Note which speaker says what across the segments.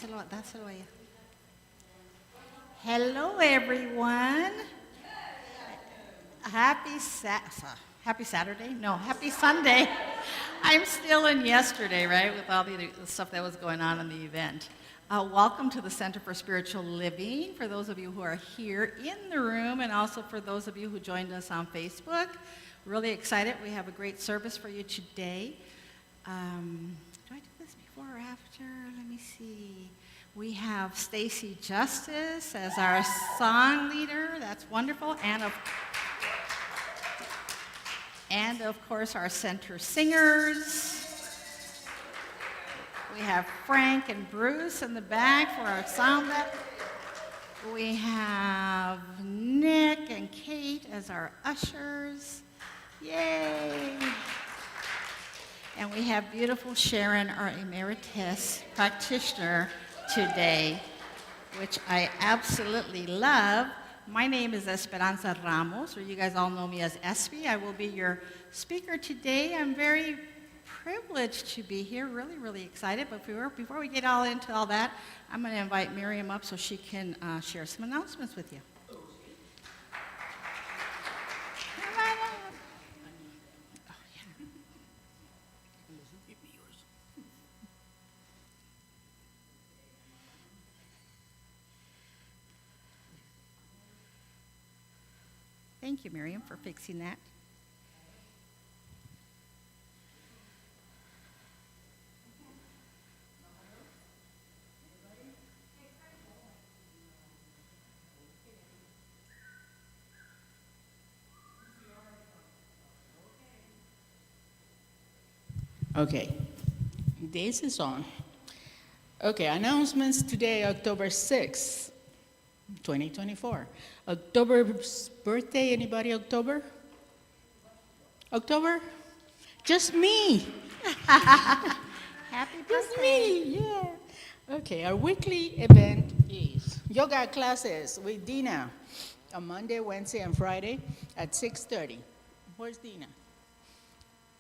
Speaker 1: dáselo a ella. Hello, everyone. Happy Saturday? No, happy Sunday. I'm still in yesterday, right, with all the stuff that was going on in the event. Welcome to the Center for Spiritual Living, for those of you who are here in the room, and also for those of you who joined us on Facebook. Really excited. We have a great service for you today. Do I do this before or after? Let me see. We have Stacy Justice as our song leader. That's wonderful. And of course, our center singers. We have Frank and Bruce in the back for our sound back. We have Nick and Kate as our ushers. Yay! And we have beautiful Sharon, our emeritus practitioner today, which I absolutely love. My name is Esperanza Ramos, or you guys all know me as Espy. I will be your speaker today. I'm very privileged to be here, really, really excited. But before we get all into all that, I'm going to invite Miriam up so she can share some announcements with you. Thank you, Miriam, for fixing that.
Speaker 2: Okay, this is on. Okay, announcements today, October 6th, 2024. October's birthday, anybody October? October? Just me.
Speaker 1: Happy birthday.
Speaker 2: Just me, yeah. Okay, our weekly event is yoga classes with Dina on Monday, Wednesday, and Friday at 6:30. Where's Dina?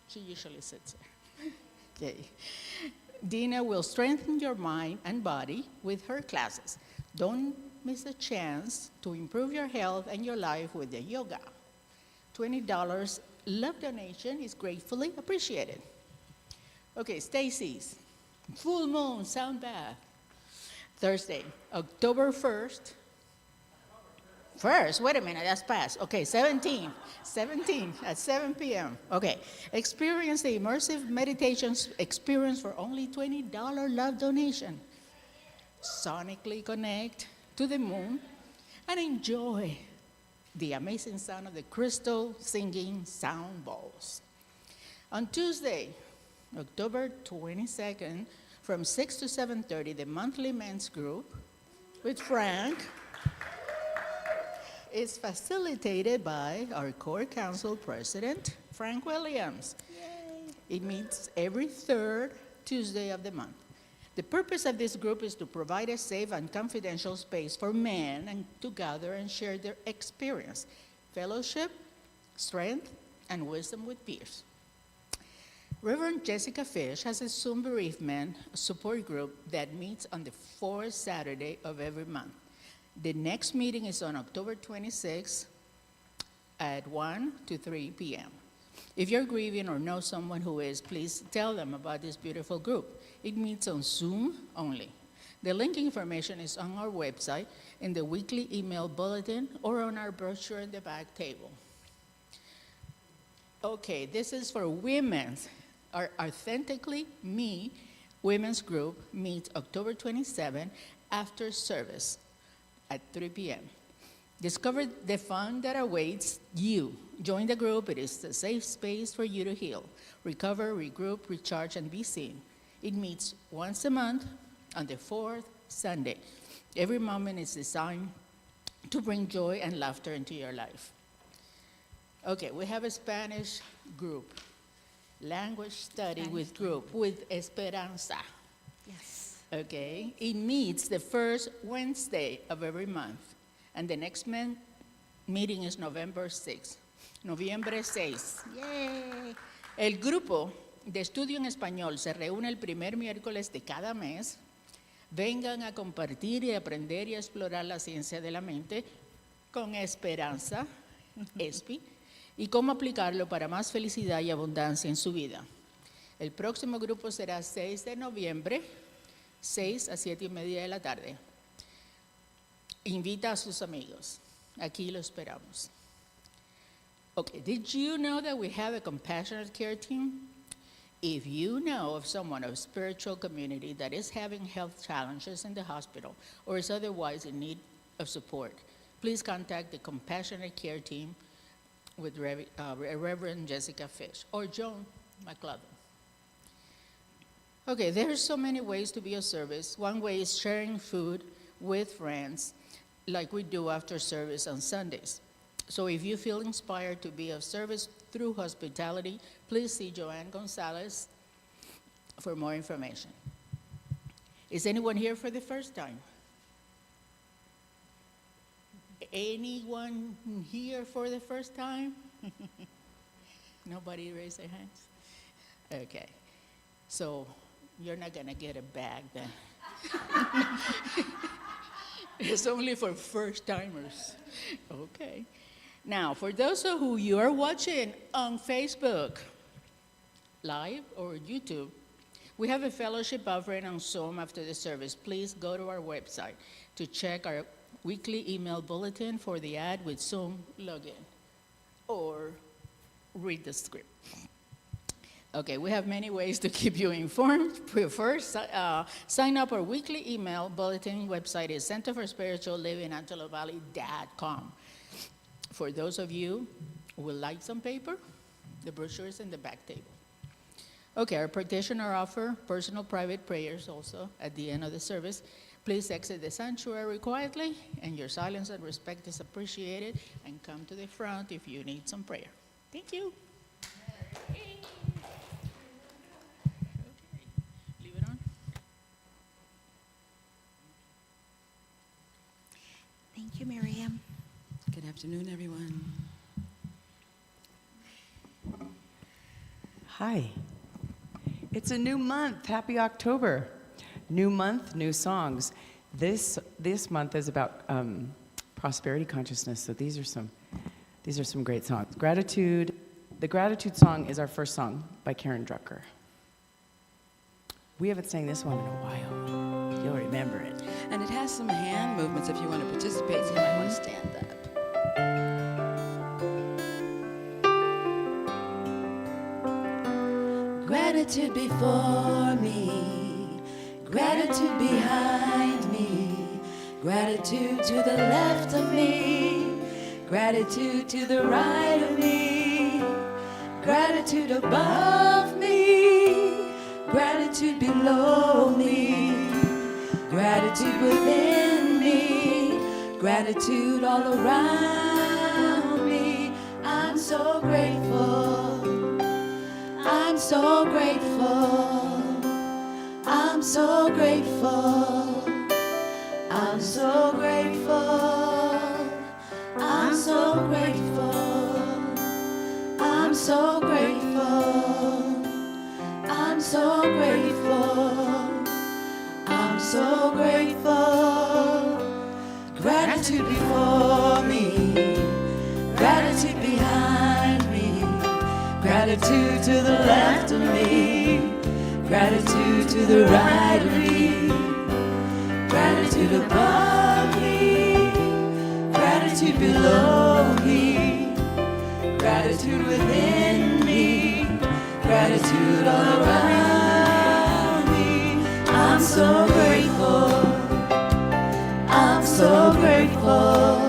Speaker 2: She usually sits there. Okay. Dina will strengthen your mind and body with her classes. Don't miss a chance to improve your health and your life with the yoga. $20 love donation is gratefully appreciated. Okay, Stacy's full moon sound bath. Thursday, October 1st. First, wait a minute, that's past. Okay, 17 at 7 p.m. Okay, experience the immersive meditation experience for only $20 love donation. Sonically connect to the moon and enjoy the amazing sound of the crystal singing sound bowls. On Tuesday, October 22nd, from 6 to 7:30, the monthly men's group with Frank is facilitated by our core council president, Frank Williams. Yay. It meets every third Tuesday of the month. The purpose of this group is to provide a safe and confidential space for men and to gather and share their experience, fellowship, strength, and wisdom with peers. Reverend Jessica Fish has a Zoom bereavement support group that meets on the fourth Saturday of every month. The next meeting is on October 26th at 1 to 3 p.m. If you're grieving or know someone who is, please tell them about this beautiful group. It meets on Zoom only. The link information is on our website, in the weekly email bulletin, or on our brochure in the back table. Okay, this is for women's. Our Authentically Me women's group meets October 27 after service at 3 p.m. Discover the fun that awaits you. Join the group. It is a safe space for you to heal, recover, regroup, recharge, and be seen. It meets once a month on the fourth Sunday. Every moment is designed to bring joy and laughter into your life. Okay, we have a Spanish group, language study with group, with Esperanza.
Speaker 1: Yes.
Speaker 2: Okay, it meets the first Wednesday of every month, and the next meeting is November 6th. Noviembre 6.
Speaker 1: Yay.
Speaker 2: El grupo de estudio en español se reúne el primer miércoles de cada mes. Vengan a compartir y aprender y a explorar la ciencia de la mente con esperanza, ESPI, y cómo aplicarlo para más felicidad y abundancia en su vida. El próximo grupo será 6 de noviembre, 6 a 7 y media de la tarde. Invita a sus amigos. Aquí lo esperamos. Okay, did you know that we have a compassionate care team? If you know of someone of spiritual community that is having health challenges in the hospital or is otherwise in need of support, please contact the compassionate care team with Reverend Jessica Fish or Joan McLeod. Okay, there are so many ways to be of service. One way is sharing food with friends like we do after service on Sundays. So if you feel inspired to be of service through hospitality, please see Joanne Gonzalez for more information. Is anyone here for the first time? Anyone here for the first time? Nobody raised their hands? Okay. So you're not going to get a bag then. It's only for first-timers. Okay. Now, for those of you are watching on Facebook Live or YouTube, we have a fellowship offering on Zoom after the service. Please go to our website to check our weekly email bulletin for the ad with Zoom login or read the script. Okay, we have many ways to keep you informed. First, sign up our weekly email bulletin website is centerforspiritualliving.antelopevalley.com. For those of you who would like some paper, the brochure is in the back table. Okay, our practitioner offer personal private prayers also at the end of the service. Please exit the sanctuary quietly, and your silence and respect is appreciated, and come to the front if you need some prayer. Thank you. Okay, leave it on.
Speaker 1: Thank you, Miriam.
Speaker 3: Good afternoon, everyone. Hi. It's a new month. Happy October. New month, new songs. This month is about prosperity consciousness. So these are some great songs. Gratitude. The gratitude song is our first song by Karen Drucker. We haven't sang this one in a while. You'll remember it.
Speaker 4: And it has some hand movements if you want to participate, so you might want to stand up. Gratitude before me, gratitude behind me, gratitude to the left of me, gratitude to the right of me, gratitude above me, gratitude below me, gratitude within me, gratitude all around me. I'm so grateful. I'm so grateful. I'm so grateful. I'm so grateful. I'm so grateful. I'm so grateful. I'm so grateful. I'm so grateful. Gratitude before me, gratitude behind me, gratitude to the left of me, gratitude to the right of me, gratitude above me, gratitude below me, gratitude within me, gratitude all around me. I'm so grateful. I'm so grateful.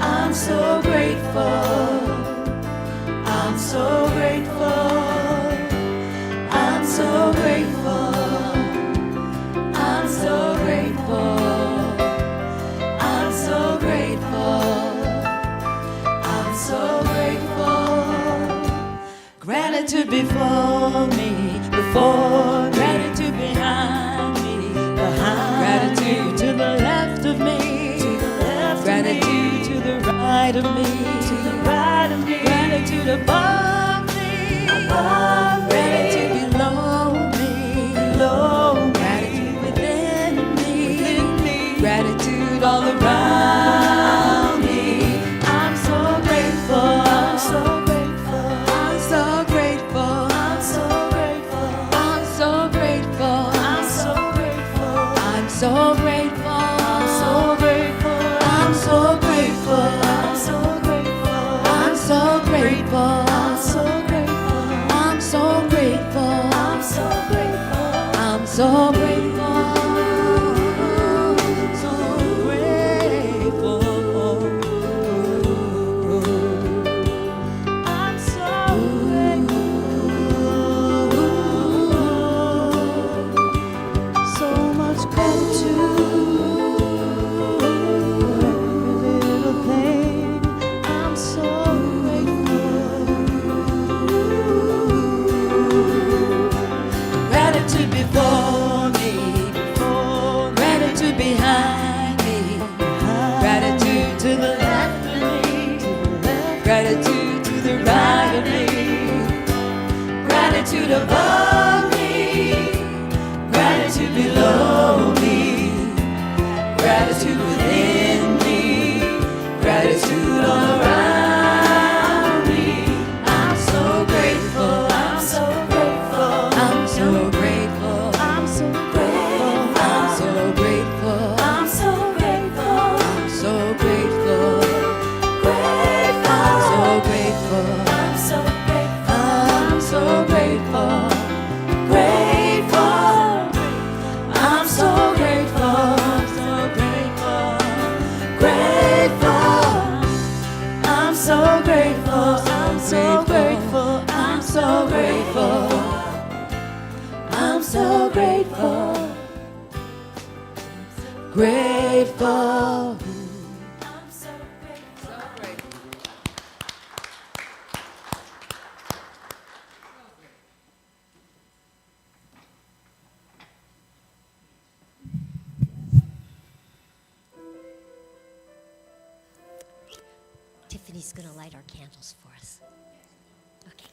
Speaker 4: I'm so grateful. I'm so grateful. I'm so grateful. I'm so grateful. I'm so grateful. I'm so grateful. Gratitude before me, before gratitude behind me, behind gratitude to the left of me, to the left gratitude to the right of me, to the right of me, gratitude above me, above gratitude below me, below gratitude within grateful. I'm so grateful. I'm so grateful. I'm so grateful. I'm so grateful. So grateful. I'm so grateful. So much gratitude. Every little thing. I'm so grateful. Gratitude before me, gratitude behind me, gratitude to the left of me, gratitude to the right of me, gratitude above me, gratitude below me, gratitude within me, gratitude all around me. I'm so grateful. I'm so grateful. I'm so grateful. I'm so grateful. I'm so grateful. I'm so grateful. I'm so grateful. I'm so grateful. I'm so grateful. I'm so grateful. Grateful. I'm so grateful. I'm so grateful. Grateful. I'm so grateful. I'm so grateful. I'm so grateful. I'm so grateful. Grateful. I'm so grateful.
Speaker 5: Tiffany's going to light our candles for us. Okay.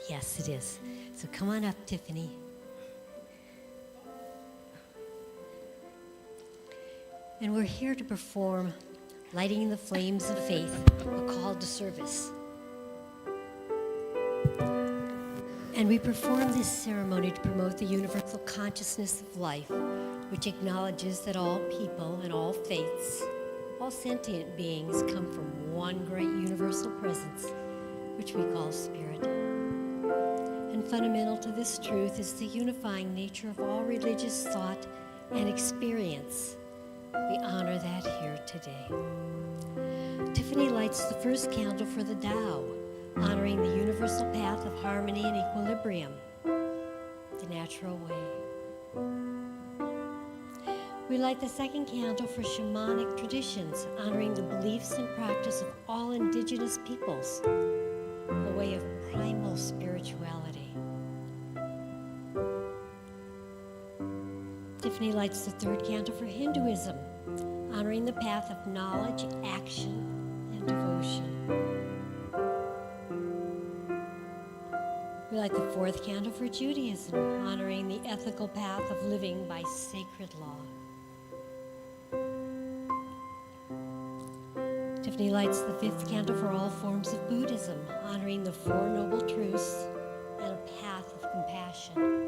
Speaker 5: Yes, it is. So come on up, Tiffany. And we're here to perform Lighting the Flames of Faith, a call to service. And we perform this ceremony to promote the universal consciousness of life, which acknowledges that all people and all faiths, all sentient beings come from one great universal presence, which we call Spirit. And fundamental to this truth is the unifying nature of all religious thought and experience. We honor that here today. Tiffany lights the first candle for the Tao, honoring the universal path of harmony and equilibrium, the natural way. We light the second candle for shamanic traditions, honoring the beliefs and practice of all indigenous peoples, a way of primal spirituality. Tiffany lights the third candle for Hinduism, honoring the path of knowledge, action, and devotion. We light the fourth candle for Judaism, honoring the ethical path of living by sacred law. Tiffany lights the fifth candle for all forms of Buddhism, honoring the Four Noble Truths and a path of compassion.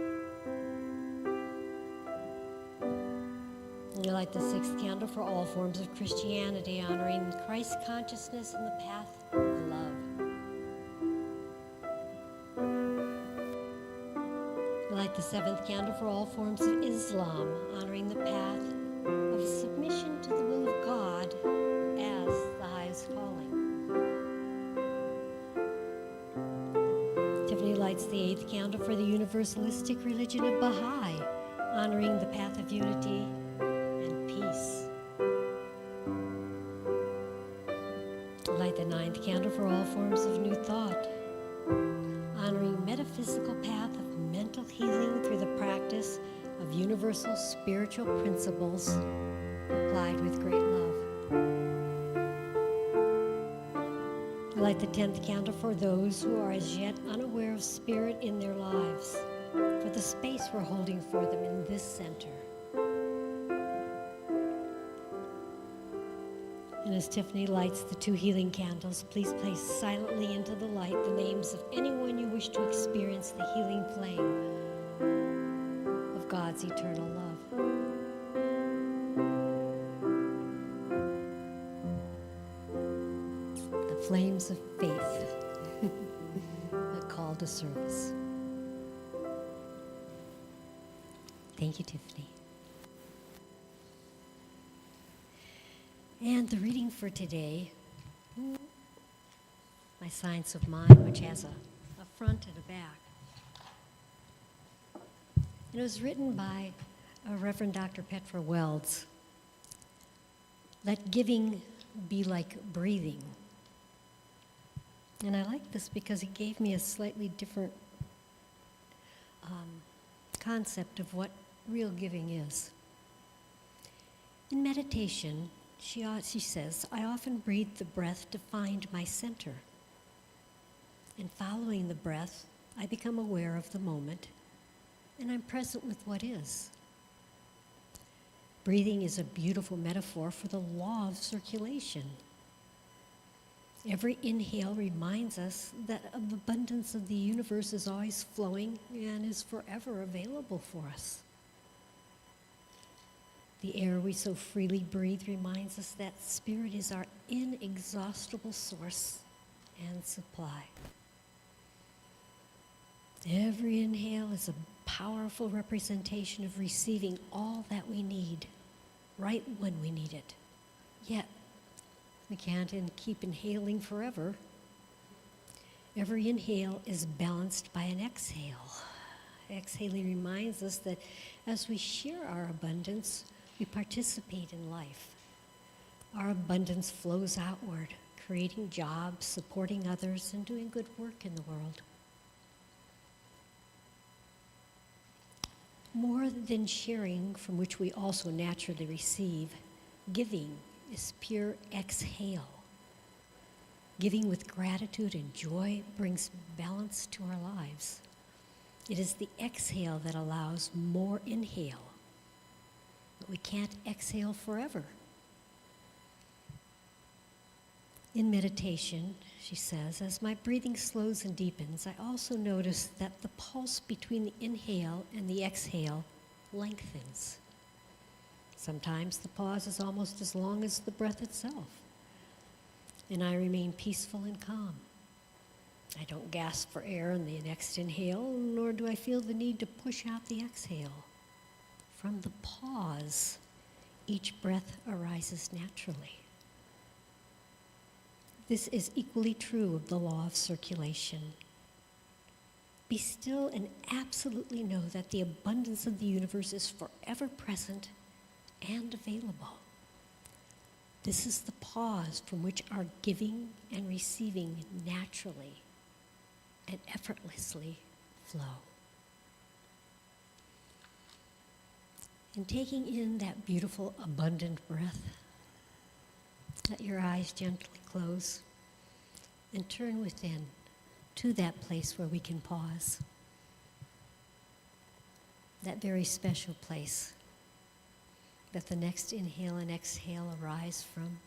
Speaker 5: We light the sixth candle for all forms of Christianity, honoring Christ consciousness and the path of love. We light the seventh candle for all forms of Islam, honoring the path of submission to the will of God as the highest calling. Tiffany lights the eighth candle for the universalistic religion of Baha'i, honoring the path of unity and peace. Light the ninth candle for all forms of New Thought, honoring metaphysical path of mental healing through the practice of universal spiritual principles applied with great love. Light the 10th candle for those who are as yet unaware of spirit in their lives, for the space we're holding for them in this center. And as Tiffany lights the 2 healing candles, please place silently into the light the names of anyone you wish to experience the healing flame of God's eternal love. The flames of faith, a call to service. Thank you, Tiffany. And the reading for today, my Science of Mind, which has a front and a back. It was written by Reverend Dr. Petra Wells. Let giving be like breathing. And I like this because it gave me a slightly different concept of what real giving is. In meditation, she says, I often breathe the breath to find my center. And following the breath, I become aware of the moment, and I'm present with what is. Breathing is a beautiful metaphor for the law of circulation. Every inhale reminds us that the abundance of the universe is always flowing and is forever available for us. The air we so freely breathe reminds us that spirit is our inexhaustible source and supply. Every inhale is a powerful representation of receiving all that we need, right when we need it. Yet, we can't keep inhaling forever. Every inhale is balanced by an exhale. Exhaling reminds us that as we share our abundance, we participate in life. Our abundance flows outward, creating jobs, supporting others, and doing good work in the world. More than sharing, from which we also naturally receive, giving is pure exhale. Giving with gratitude and joy brings balance to our lives. It is the exhale that allows more inhale. But we can't exhale forever. In meditation, she says, as my breathing slows and deepens, I also notice that the pulse between the inhale and the exhale lengthens. Sometimes the pause is almost as long as the breath itself, and I remain peaceful and calm. I don't gasp for air in the next inhale, nor do I feel the need to push out the exhale. From the pause, each breath arises naturally. This is equally true of the law of circulation. Be still and absolutely know that the abundance of the universe is forever present and available. This is the pause from which our giving and receiving naturally and effortlessly flow. And taking in that beautiful, abundant breath, let your eyes gently close and turn within to that place where we can pause. That very special place that the next inhale and exhale arise from.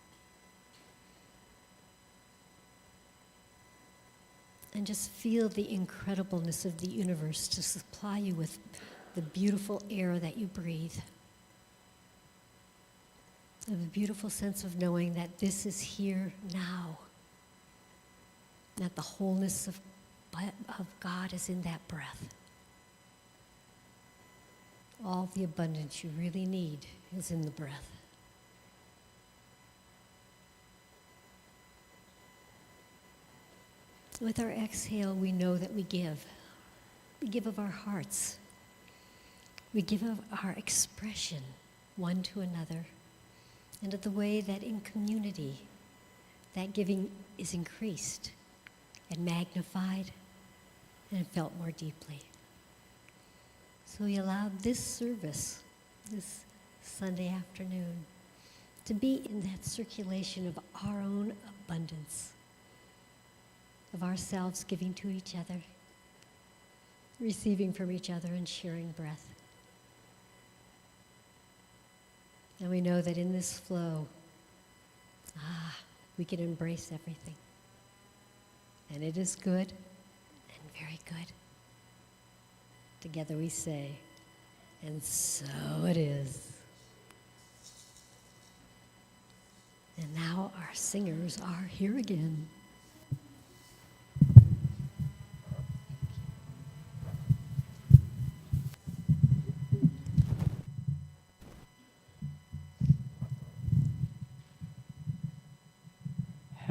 Speaker 5: And just feel the incredibleness of the universe to supply you with the beautiful air that you breathe. A beautiful sense of knowing that this is here now, that the wholeness of God is in that breath. All the abundance you really need is in the breath. With our exhale, we know that we give. We give of our hearts. We give of our expression, one to another, and of the way that in community, that giving is increased and magnified and felt more deeply. So we allowed this service, this Sunday afternoon, to be in that circulation of our own abundance, of ourselves giving to each other, receiving from each other, and sharing breath. And we know that in this flow, we can embrace everything. And it is good and very good. Together we say, and so it is. And now our singers are here again.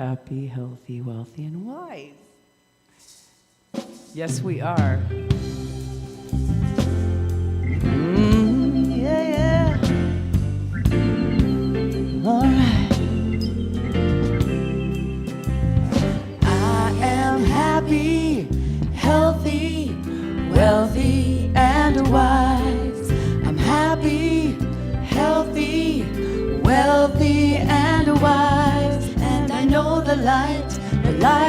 Speaker 3: happy, healthy, wealthy, and wise. Yes, we are. Yeah, yeah. All right. I am happy, healthy, wealthy, and wise. I'm happy, healthy, wealthy, and wise. And I know the light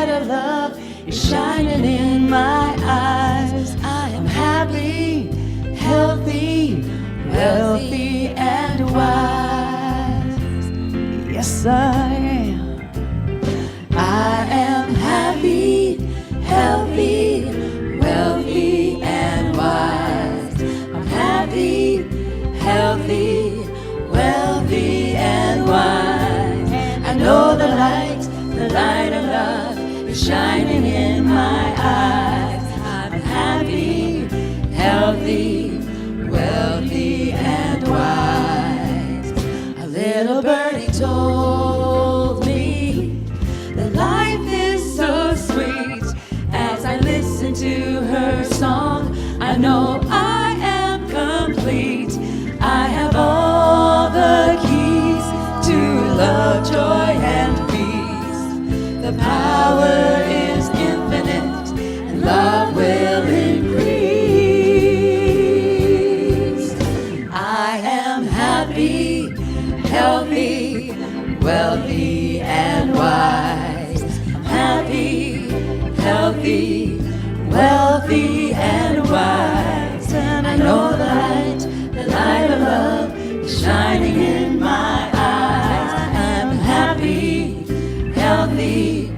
Speaker 3: of love is shining in my eyes. I am happy, healthy, wealthy, and wise. Yes, I am. I am happy, healthy, wealthy, and wise. I'm happy, healthy, wealthy, and wise. I know the light of love is shining in my eyes. I'm happy, healthy, wealthy, and wise. A little birdie told me that life is so sweet. As I listen to her song, I know I am complete. I have all the keys to love, joy, and peace. The power is infinite, and love will increase. I am happy, healthy, wealthy, and wise. I'm happy, healthy, wealthy, and wise. And I know the light of love is shining in my eyes. I'm happy, healthy,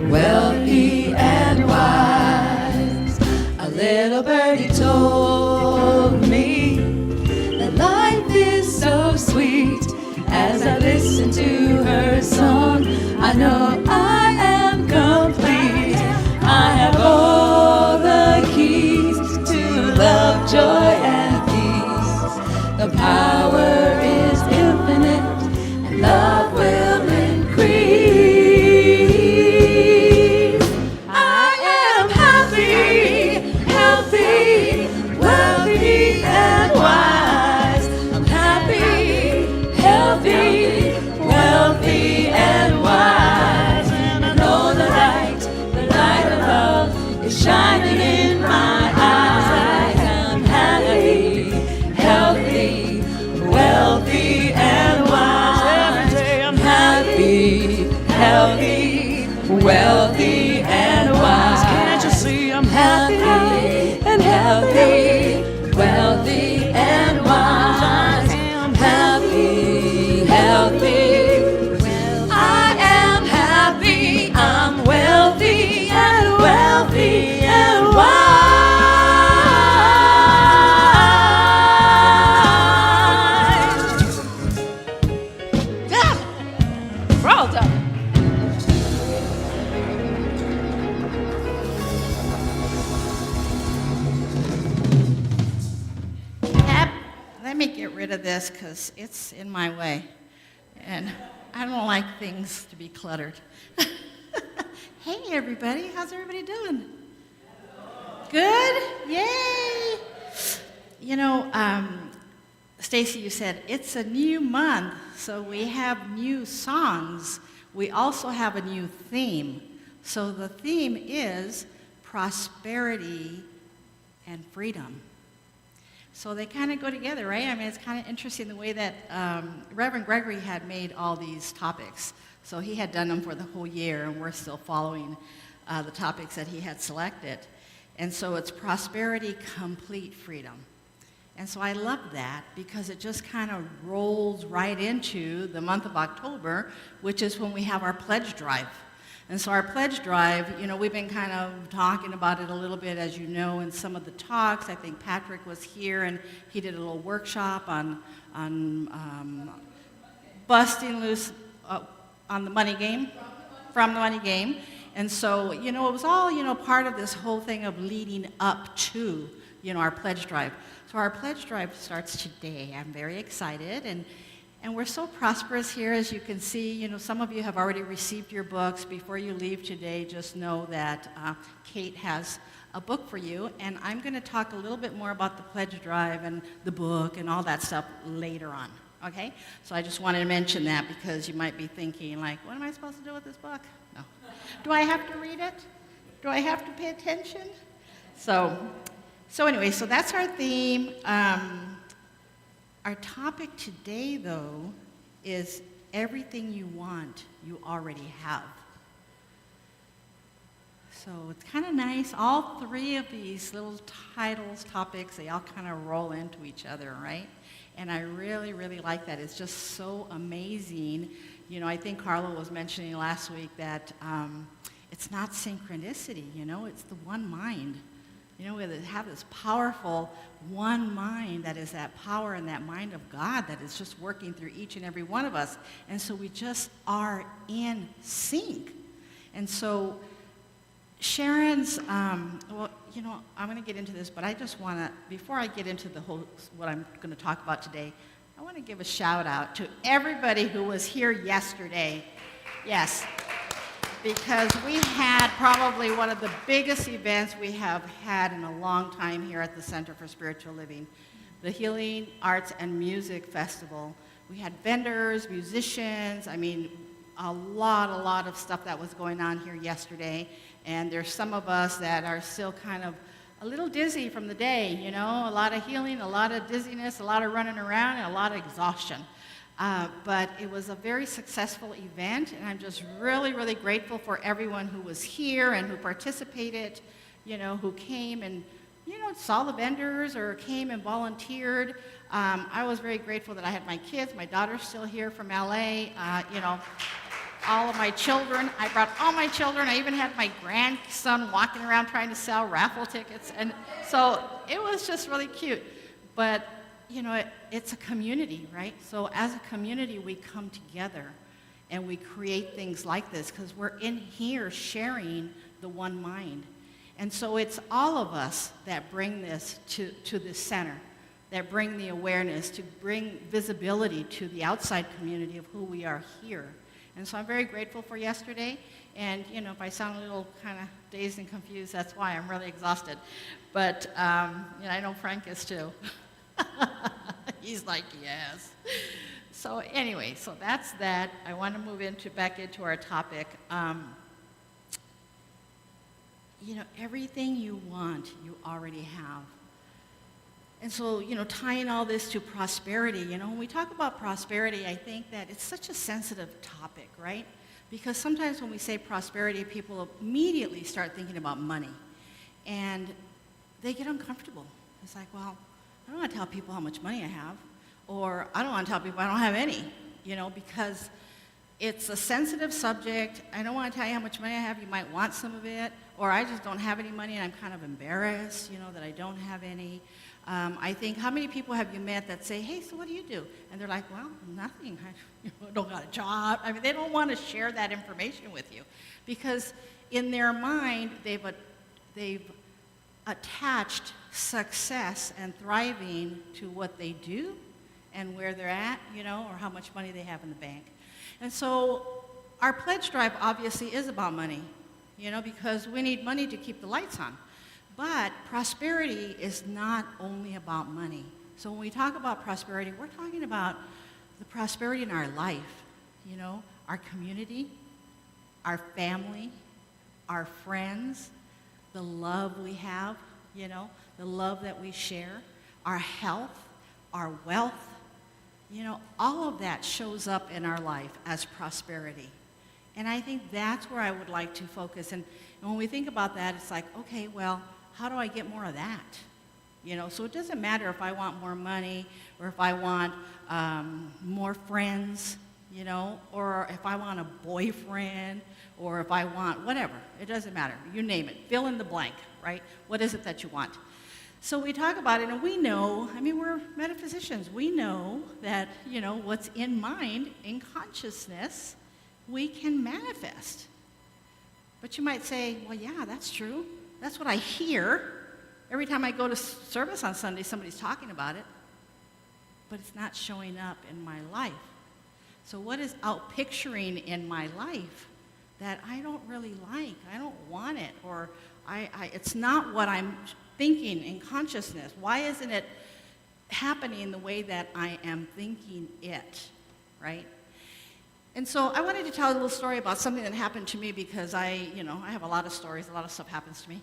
Speaker 3: wealthy, and wise. A little birdie told me that life is so sweet. As I listen to her song, I know I am complete. I have all the keys to love, joy, and peace. The power is infinite, and love will increase. I am happy, healthy, wealthy, and wise. I'm happy, healthy, wealthy, and wise. And I know the light of love is shining in my eyes. I'm happy, healthy, wealthy, and wise. I'm happy, healthy, wealthy, and wise. Can't you see I'm happy and healthy, wealthy, and wise? I'm happy, healthy. I am happy, I'm wealthy, and wealthy, and wise. Yeah. Well done.
Speaker 1: Let me get rid of this because it's in my way. And I don't like things to be cluttered. Hey, everybody. How's everybody doing? Good? Yay! You know, Stacy, you said it's a new month, so we have new songs. We also have a new theme. So the theme is prosperity and freedom. So they kind of go together, right? I mean, it's kind of interesting the way that Reverend Gregory had made all these topics. So he had done them for the whole year, and we're still following the topics that he had selected. And so it's prosperity, complete freedom. And so I love that because it just kind of rolls right into the month of October, which is when we have our pledge drive. And so our pledge drive, you know, we've been kind of talking about it a little bit, as you know, in some of the talks. I think Patrick was here, and he did a little workshop on busting loose on the money game, from the money game. And so, you know, it was all, you know, part of this whole thing of leading up to, you know, our pledge drive. So our pledge drive starts today. I'm very excited, and And we're so prosperous here, as you can see. You know, some of you have already received your books. Before you leave today, just know that Kate has a book for you, and I'm going to talk a little bit more about the pledge drive and the book and all that stuff later on, okay? So I just wanted to mention that because you might be thinking, like, what am I supposed to do with this book? No. Do I have to read it? Do I have to pay attention? So anyway, so that's our theme. Our topic today, though, is everything you want, you already have. So it's kind of nice. All three of these little titles, topics, they all kind of roll into each other, right? And I really, really like that. It's just so amazing. You know, I think Carla was mentioning last week that it's not synchronicity, you know, it's the one mind. You know, we have this powerful one mind that is that power and that mind of God that is just working through each and every one of us. And so we just are in sync. And so Sharon's, well, you know, I'm going to get into this, but I just want to, before I get into the whole, what I'm going to talk about today, I want to give a shout out to everybody who was here yesterday. Yes. Because we had probably one of the biggest events we have had in a long time here at the Center for Spiritual Living, the Healing Arts and Music Festival. We had vendors, musicians, I mean, a lot of stuff that was going on here yesterday. And there's some of us that are still kind of a little dizzy from the day, you know, a lot of healing, a lot of dizziness, a lot of running around, and a lot of exhaustion. But it was a very successful event, and I'm just really, really grateful for everyone who was here and who participated, you know, who came and, you know, saw the vendors or came and volunteered. I was very grateful that I had my kids. My daughter's still here from LA, you know, all of my children. I brought all my children. I even had my grandson walking around trying to sell raffle tickets. And so it was just really cute. But you know, it's a community, right? So as a community, we come together and we create things like this because we're in here sharing the one mind. And so it's all of us that bring this to this center, that bring the awareness, to bring visibility to the outside community of who we are here. And so I'm very grateful for yesterday. And, you know, if I sound a little kind of dazed and confused, that's why I'm really exhausted. But, you know, I know Frank is too. He's like, yes. So anyway, so that's that. I want to move back into our topic. You know, everything you want, you already have. And so, you know, tying all this to prosperity, you know, when we talk about prosperity, I think that it's such a sensitive topic, right? Because sometimes when we say prosperity, people immediately start thinking about money. And they get uncomfortable. It's like, well, I don't want to tell people how much money I have, or I don't want to tell people I don't have any, you know, because it's a sensitive subject. I don't want to tell you how much money I have. You might want some of it, or I just don't have any money and I'm kind of embarrassed, you know, that I don't have any. I think, how many people have you met that say, hey, so what do you do? And they're like, well, nothing. I don't got a job. I mean, they don't want to share that information with you because in their mind, they've attached success and thriving to what they do and where they're at, you know, or how much money they have in the bank. And so our pledge drive obviously is about money, you know, because we need money to keep the lights on. But prosperity is not only about money. So when we talk about prosperity, we're talking about the prosperity in our life, you know, our community, our family, our friends, the love we have, you know, the love that we share, our health, our wealth, you know, all of that shows up in our life as prosperity. And I think that's where I would like to focus. And when we think about that, it's like, okay, well, how do I get more of that? You know, so it doesn't matter if I want more money or if I want more friends, you know, or if I want a boyfriend or if I want whatever. It doesn't matter. You name it. Fill in the blank, right? What is it that you want? So we talk about it, and we know, I mean, we're metaphysicians. We know that, you know, what's in mind, in consciousness, we can manifest. But you might say, well, yeah, that's true. That's what I hear. Every time I go to service on Sunday, somebody's talking about it. But it's not showing up in my life. So what is out picturing in my life that I don't really like? I don't want it, or it's not what I'm thinking in consciousness. Why isn't it happening the way that I am thinking it, right? And so I wanted to tell a little story about something that happened to me because I have a lot of stories, a lot of stuff happens to me.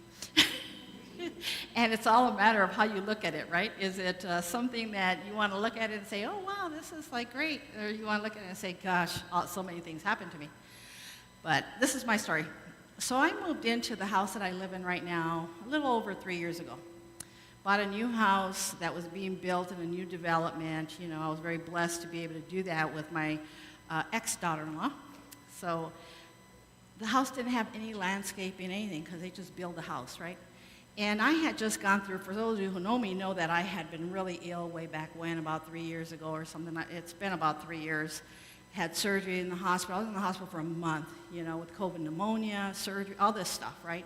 Speaker 1: And it's all a matter of how you look at it, right? Is it something that you want to look at it and say, oh, wow, this is like great? Or you want to look at it and say, gosh, so many things happened to me. But this is my story. So I moved into the house that I live in right now a little over 3 years ago. Bought a new house that was being built in a new development. You know, I was very blessed to be able to do that with my ex-daughter-in-law. So the house didn't have any landscaping, anything, because they just build the house, right? And I had just gone through, for those of you who know me, know that I had been really ill way back when, about 3 years ago or something. It's been about 3 years. Had surgery in the hospital. I was in the hospital for a month, with COVID pneumonia, surgery, all this stuff, right?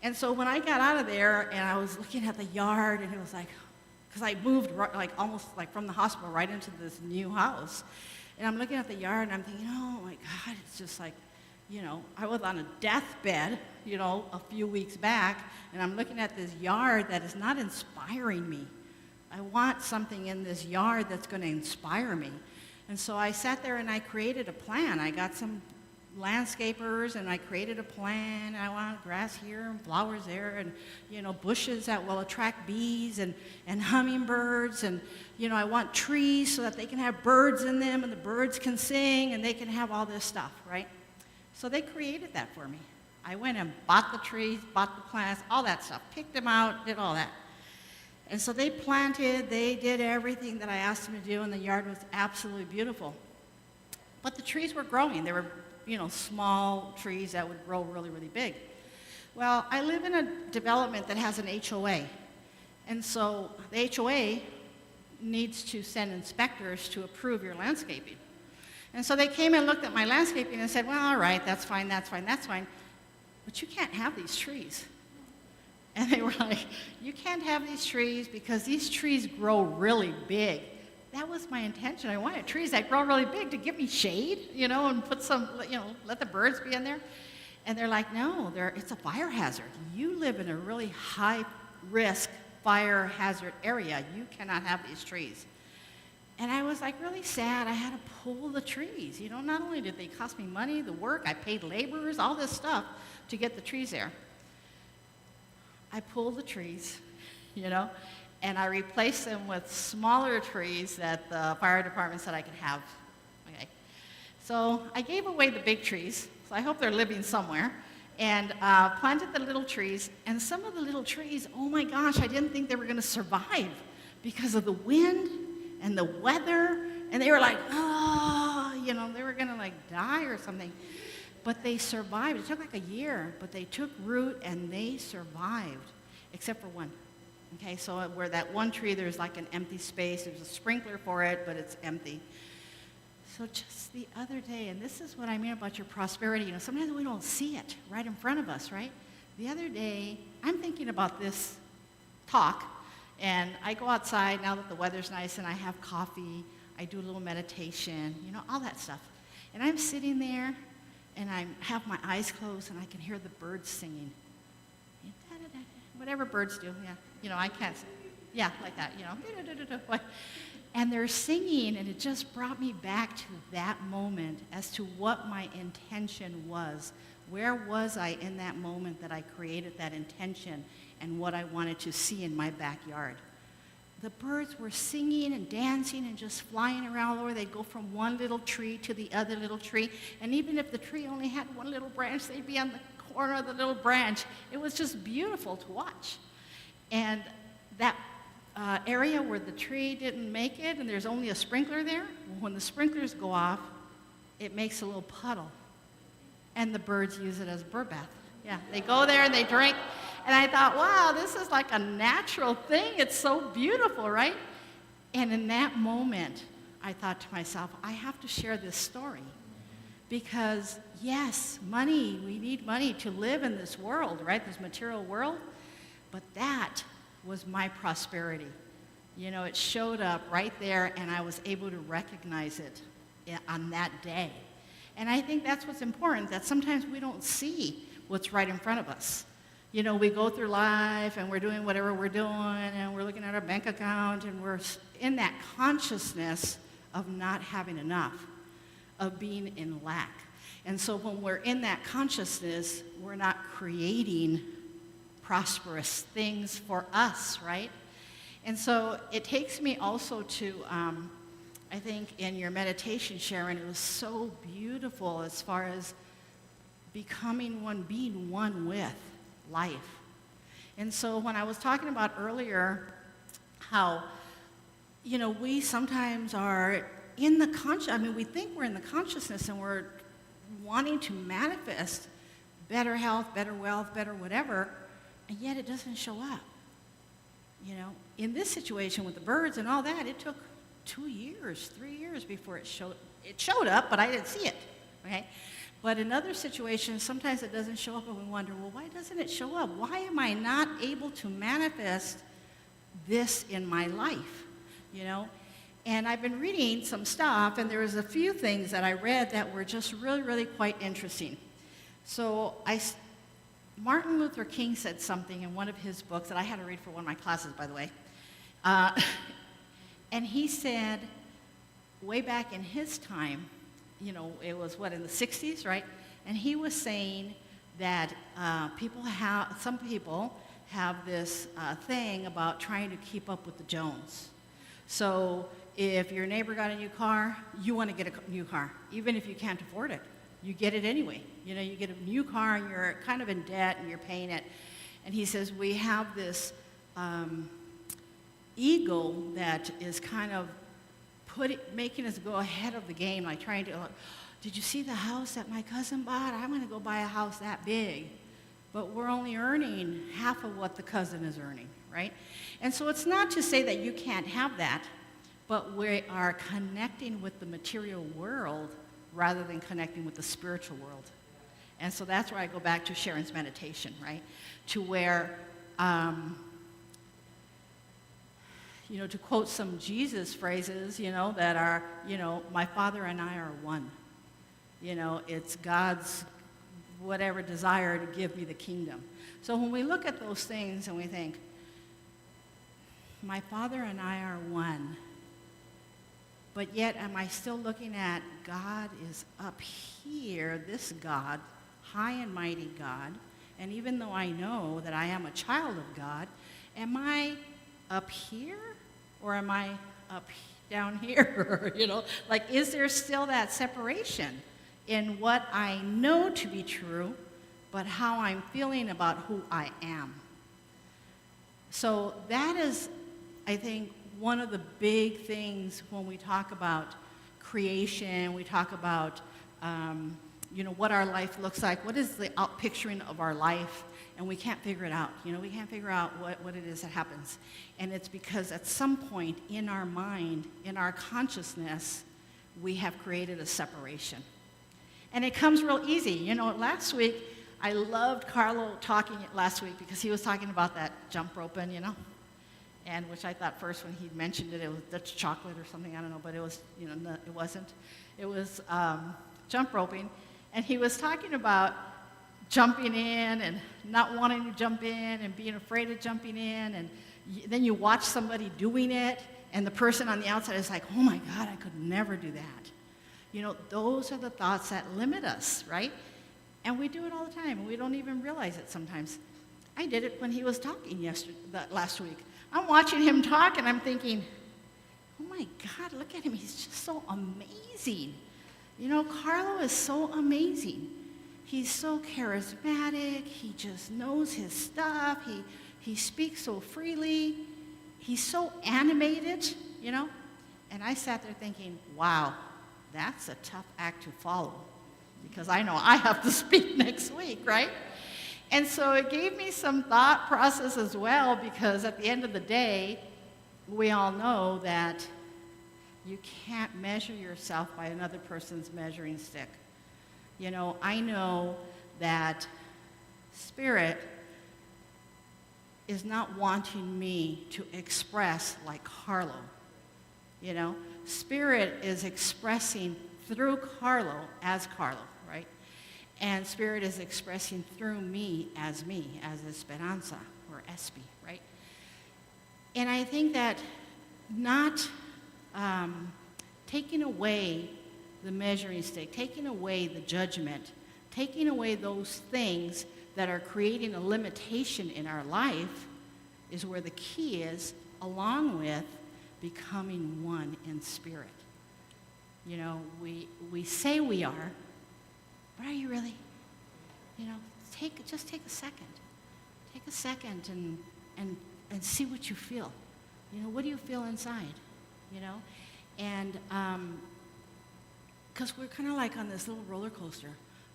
Speaker 1: And so when I got out of there and I was looking at the yard, and it was like, because I moved almost from the hospital right into this new house. And I'm looking at the yard and I'm thinking, oh my God, it's just like, I was on a deathbed, a few weeks back, and I'm looking at this yard that is not inspiring me. I want something in this yard that's going to inspire me. And so I sat there and I created a plan. I got some landscapers and I created a plan. I want grass here and flowers there and, bushes that will attract bees and hummingbirds. And, I want trees so that they can have birds in them and the birds can sing and they can have all this stuff, right? So they created that for me. I went and bought the trees, bought the plants, all that stuff, picked them out, did all that. And so they planted, they did everything that I asked them to do, and the yard was absolutely beautiful. But the trees were growing. They were, small trees that would grow really, really big. Well, I live in a development that has an HOA. And so the HOA needs to send inspectors to approve your landscaping. And so they came and looked at my landscaping and said, well, all right, that's fine, that's fine, that's fine. But you can't have these trees. And they were like, you can't have these trees because these trees grow really big. That was my intention. I wanted trees that grow really big to give me shade, and put some, let the birds be in there. And they're like, no, it's a fire hazard. You live in a really high-risk fire hazard area. You cannot have these trees. And I was like really sad. I had to pull the trees. Not only did they cost me money, the work, I paid laborers, all this stuff to get the trees there. I pulled the trees, and I replaced them with smaller trees that the fire department said I could have. Okay. So I gave away the big trees, so I hope they're living somewhere, and planted the little trees. And some of the little trees, oh my gosh, I didn't think they were going to survive because of the wind and the weather. And they were like, oh, they were going to die or something. But they survived. It took like a year, but they took root and they survived, except for one. Okay, so where that one tree, there's like an empty space. There's a sprinkler for it, but it's empty. So just the other day, and this is what I mean about your prosperity, sometimes we don't see it right in front of us, right? The other day, I'm thinking about this talk, and I go outside now that the weather's nice, and I have coffee, I do a little meditation, all that stuff. And I'm sitting there, and I have my eyes closed, and I can hear the birds singing. Whatever birds do, yeah. I can't, yeah, like that, And they're singing, and it just brought me back to that moment as to what my intention was. Where was I in that moment that I created that intention and what I wanted to see in my backyard? The birds were singing and dancing and just flying around over. They'd go from one little tree to the other little tree. And even if the tree only had one little branch, they'd be on the corner of the little branch. It was just beautiful to watch. And that area where the tree didn't make it and there's only a sprinkler there, when the sprinklers go off, it makes a little puddle. And the birds use it as a bird bath. Yeah, they go there and they drink. And I thought, wow, this is like a natural thing. It's so beautiful, right? And in that moment, I thought to myself, I have to share this story. Because, yes, money, we need money to live in this world, right? This material world. But that was my prosperity. It showed up right there, and I was able to recognize it on that day. And I think that's what's important, that sometimes we don't see what's right in front of us. You know, we go through life and we're doing whatever we're doing and we're looking at our bank account and we're in that consciousness of not having enough, of being in lack. And so when we're in that consciousness, we're not creating prosperous things for us, right? And so it takes me also to, I think in your meditation, Sharon, it was so beautiful as far as becoming one, being one with life. And so when I was talking about earlier how, you know, we sometimes are in the we think we're in the consciousness and we're wanting to manifest better health, better wealth, better whatever, and yet it doesn't show up. You know, in this situation with the birds and all that, it took 2 years, 3 years before it showed up, but I didn't see it, okay? But in other situations, sometimes it doesn't show up and we wonder, well, why doesn't it show up? Why am I not able to manifest this in my life, you know? And I've been reading some stuff, and there was a few things that I read that were just really, really quite interesting. So Martin Luther King said something in one of his books that I had to read for one of my classes, by the way. And he said, way back in his time, you know, it was in the 60s, right? And he was saying that some people have this thing about trying to keep up with the Jones. So if your neighbor got a new car, you want to get a new car, even if you can't afford it. You get it anyway. You know, you get a new car and you're kind of in debt and you're paying it. And he says we have this ego that is kind of making us go ahead of the game, like trying to, did you see the house that my cousin bought? I'm going to go buy a house that big. But we're only earning half of what the cousin is earning, right? And so it's not to say that you can't have that, but we are connecting with the material world rather than connecting with the spiritual world. And so that's where I go back to Sharon's meditation, right? To where, you know, to quote some Jesus phrases, you know, that are, you know, my Father and I are one. You know, it's God's whatever desire to give me the kingdom. So when we look at those things and we think, my Father and I are one, but yet am I still looking at God is up here, this God, high and mighty God, and even though I know that I am a child of God, am I up here or am I up down here? You know, like, is there still that separation in what I know to be true, but how I'm feeling about who I am? So that is, I think, one of the big things when we talk about creation, we talk about, you know, what our life looks like, what is the outpicturing of our life, and we can't figure it out. You know, we can't figure out what it is that happens. And it's because at some point in our mind, in our consciousness, we have created a separation. And it comes real easy. You know, last week, I loved Carlo talking last week because he was talking about that jump roping, you know, and which I thought first when he mentioned it, it was Dutch chocolate or something, I don't know, but it was, you know, no, it wasn't. It was jump roping. And he was talking about jumping in and not wanting to jump in and being afraid of jumping in. And then you watch somebody doing it, and the person on the outside is like, oh my God, I could never do that. You know, those are the thoughts that limit us, right? And we do it all the time, and we don't even realize it sometimes. I did it when he was talking last week. I'm watching him talk, and I'm thinking, oh my God, look at him. He's just so amazing. You know, Carlo is so amazing. He's so charismatic. He just knows his stuff. He speaks so freely. He's so animated, you know? And I sat there thinking, wow, that's a tough act to follow, because I know I have to speak next week, right? And so it gave me some thought process as well, because at the end of the day, we all know that you can't measure yourself by another person's measuring stick. You know, I know that Spirit is not wanting me to express like Carlo. You know, Spirit is expressing through Carlo as Carlo, right? And Spirit is expressing through me, as Esperanza, or Espi, right? And I think that not taking away the measuring stick, taking away the judgment, taking away those things that are creating a limitation in our life is where the key is, along with becoming one in spirit. You know, we say we are, but are you really? You know, just take a second. Take a second and see what you feel. You know, what do you feel inside? You know? And because we're kind of like on this little roller coaster.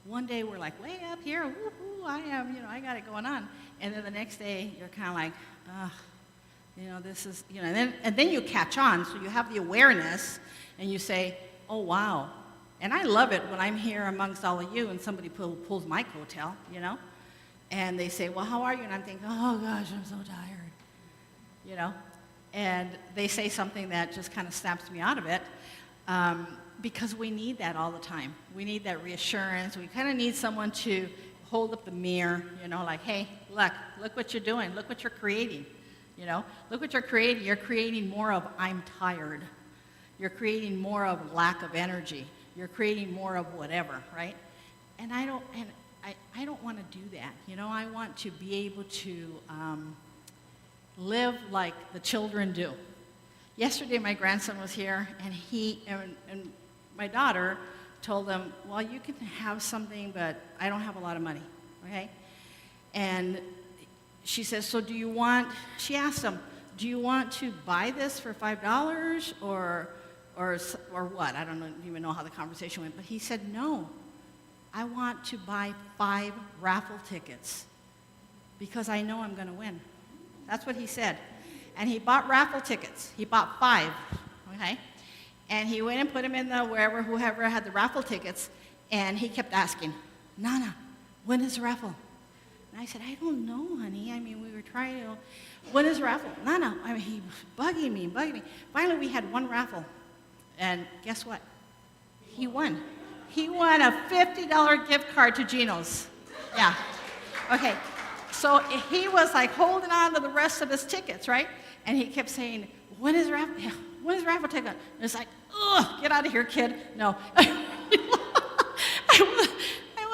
Speaker 1: One day we're like way up here, woohoo, I got it going on. And then the next day you're kind of like, ugh, you know, this is, you know, and then you catch on, so you have the awareness and you say, oh, wow. And I love it when I'm here amongst all of you and somebody pulls my coattail, you know, and they say, well, how are you? And I'm thinking, oh gosh, I'm so tired, you know, and they say something that just kind of snaps me out of it. Because we need that all the time. We need that reassurance. We kind of need someone to hold up the mirror, you know, like, hey, look what you're doing. Look what you're creating, you know. Look what you're creating. You're creating more of I'm tired. You're creating more of lack of energy. You're creating more of whatever, right? And I don't want to do that. You know, I want to be able to live like the children do. Yesterday, my grandson was here, and my daughter told him, well, you can have something, but I don't have a lot of money, okay? And she says, so she asked him, do you want to buy this for $5 or what? I don't even know how the conversation went, but he said, no, I want to buy 5 raffle tickets because I know I'm going to win. That's what he said. And he bought raffle tickets. He bought 5, okay? And he went and put them in whoever had the raffle tickets, and he kept asking, Nana, when is the raffle? And I said, I don't know, honey. I mean, we were trying to, when is the raffle? Nana, I mean, he was bugging me. Finally, we had one raffle, and guess what? He won. He won a $50 gift card to Gino's. Yeah, okay. So he was like holding on to the rest of his tickets, right? And he kept saying, when is raffle? Yeah, when is raffle ticket? And it's like, ugh, get out of here, kid. No. I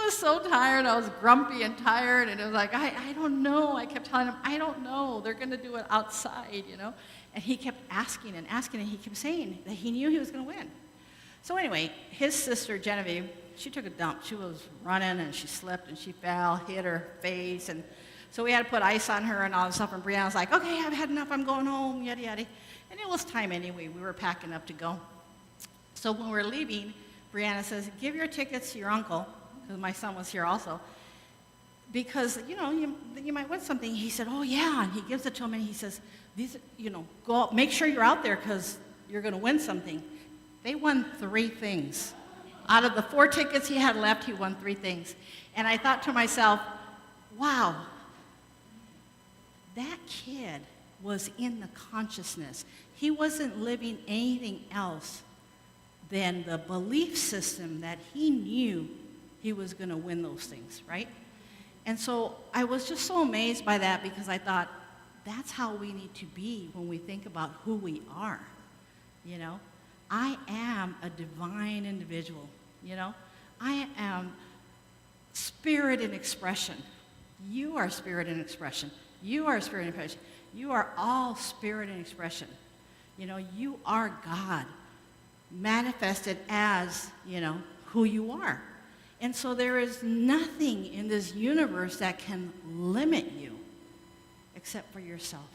Speaker 1: was so tired. I was grumpy and tired. And it was like, I don't know. I kept telling him, I don't know. They're going to do it outside, you know? And he kept asking, and he kept saying that he knew he was going to win. So anyway, his sister, Genevieve, she took a dump. She was running, and she slipped, and she fell, hit her face, and so we had to put ice on her and all this stuff, and Brianna was like, okay, I've had enough, I'm going home, yada, yada. And it was time anyway. We were packing up to go. So when we were leaving, Brianna says, give your tickets to your uncle, because my son was here also, because, you know, you might win something. He said, oh, yeah, and he gives it to him, and he says, these, you know, go out, make sure you're out there, because you're going to win something. They won 3 things. Out of the 4 tickets he had left, he won 3 things. And I thought to myself, wow, that kid was in the consciousness. He wasn't living anything else than the belief system that he knew he was going to win those things, right? And so I was just so amazed by that, because I thought, that's how we need to be when we think about who we are, you know? I am a divine individual, you know? I am spirit in expression. You are spirit in expression. You are spirit in expression. You are all spirit in expression. You know, you are God manifested as, you know, who you are. And so there is nothing in this universe that can limit you except for yourself.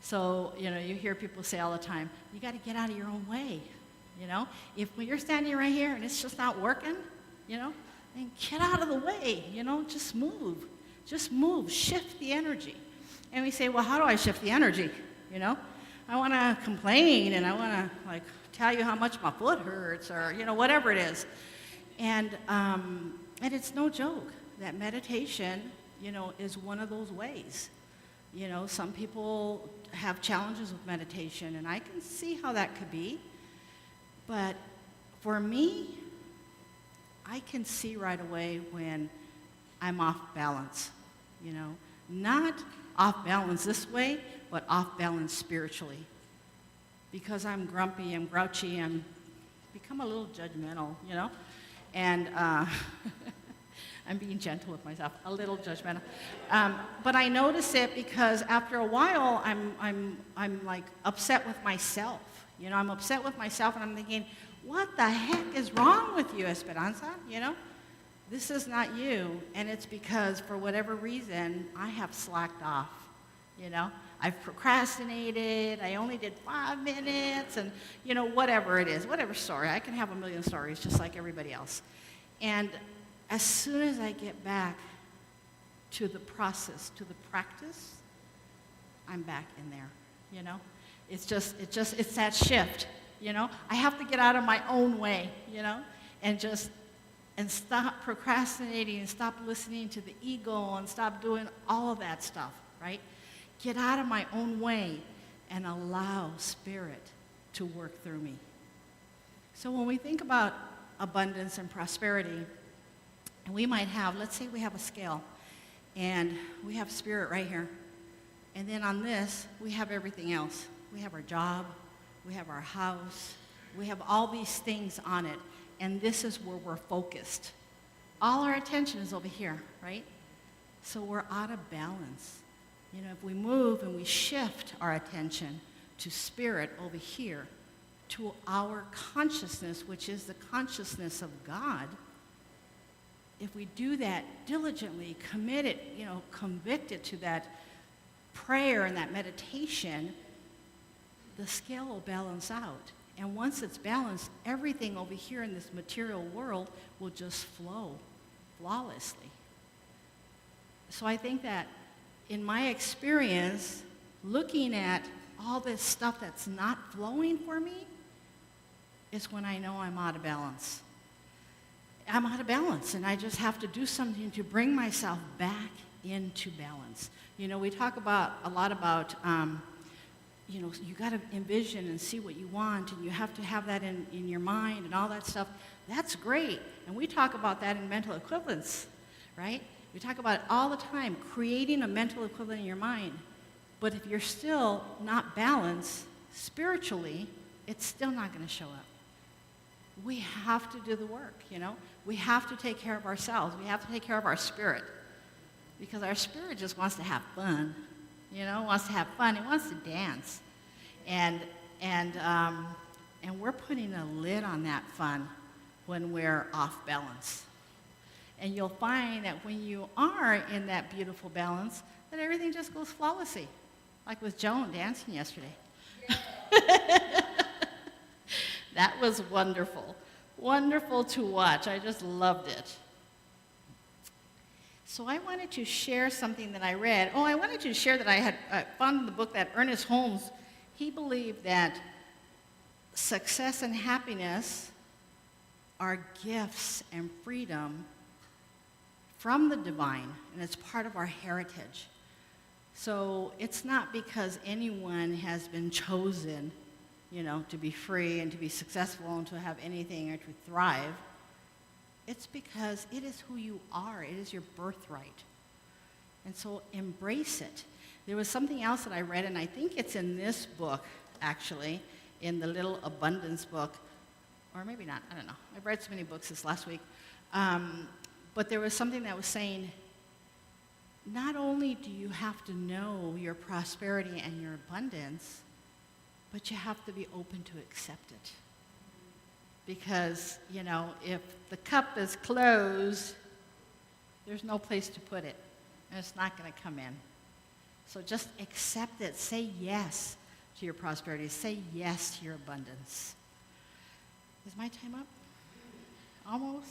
Speaker 1: So, you know, you hear people say all the time, you got to get out of your own way, you know? When you're standing right here and it's just not working, you know, then get out of the way, you know, just move. Just move, shift the energy. And we say, well, how do I shift the energy, you know? I want to complain, and I want to, like, tell you how much my foot hurts, or, you know, whatever it is. And it's no joke that meditation, you know, is one of those ways. You know, some people have challenges with meditation, and I can see how that could be. But For me, I can see right away when I'm off balance, you know. Not off balance this way, but off balance spiritually. Because I'm grumpy, I'm grouchy, I'm become a little judgmental, you know. And I'm being gentle with myself, a little judgmental. But I notice it because after a while, I'm like upset with myself. You know, I'm upset with myself, and I'm thinking, what the heck is wrong with you, Esperanza? You know, this is not you, and it's because for whatever reason I have slacked off. You know, I've procrastinated. I only did 5 minutes, and you know, whatever it is, whatever story. I can have a million stories just like everybody else. And as soon as I get back to the process, to the practice, I'm back in there, you know? It's that shift, you know? I have to get out of my own way, you know? And stop procrastinating and stop listening to the ego and stop doing all of that stuff, right? Get out of my own way and allow Spirit to work through me. So when we think about abundance and prosperity, and we might have, let's say we have a scale, and we have Spirit right here. And then on this, we have everything else. We have our job, we have our house, we have all these things on it, and this is where we're focused. All our attention is over here, right? So we're out of balance. You know, if we move and we shift our attention to Spirit over here, to our consciousness, which is the consciousness of God, if we do that diligently, committed, you know, convicted to that prayer and that meditation, the scale will balance out. And once it's balanced, everything over here in this material world will just flow flawlessly. So I think that in my experience, looking at all this stuff that's not flowing for me is when I know I'm out of balance. I'm out of balance, and I just have to do something to bring myself back into balance. You know, we talk a lot about, you know, you got to envision and see what you want, and you have to have that in your mind and all that stuff. That's great, and we talk about that in mental equivalence, right? We talk about it all the time, creating a mental equivalent in your mind. But if you're still not balanced spiritually, it's still not going to show up. We have to do the work, you know? We have to take care of ourselves. We have to take care of our spirit. Because our spirit just wants to have fun, you know, wants to have fun. It wants to dance. And we're putting a lid on that fun when we're off balance. And you'll find that when you are in that beautiful balance, that everything just goes flawlessly. Like with Joan dancing yesterday. That was wonderful. Wonderful to watch. I just loved it. So I wanted to share something that I read. I wanted to share that I had found in the book that Ernest Holmes, he believed that success and happiness are gifts and freedom from the divine, and it's part of our heritage. So it's not because anyone has been chosen, you know, to be free and to be successful and to have anything or to thrive. It's because it is who you are. It is your birthright. And so embrace it. There was something else that I read, and I think it's in this book, actually, in the Little Abundance book, or maybe not, I don't know. I've read so many books this last week. But there was something that was saying, not only do you have to know your prosperity and your abundance, but you have to be open to accept it. Because, you know, if the cup is closed, there's no place to put it, and it's not going to come in. So just accept it. Say yes to your prosperity. Say yes to your abundance. Is my time up? Almost?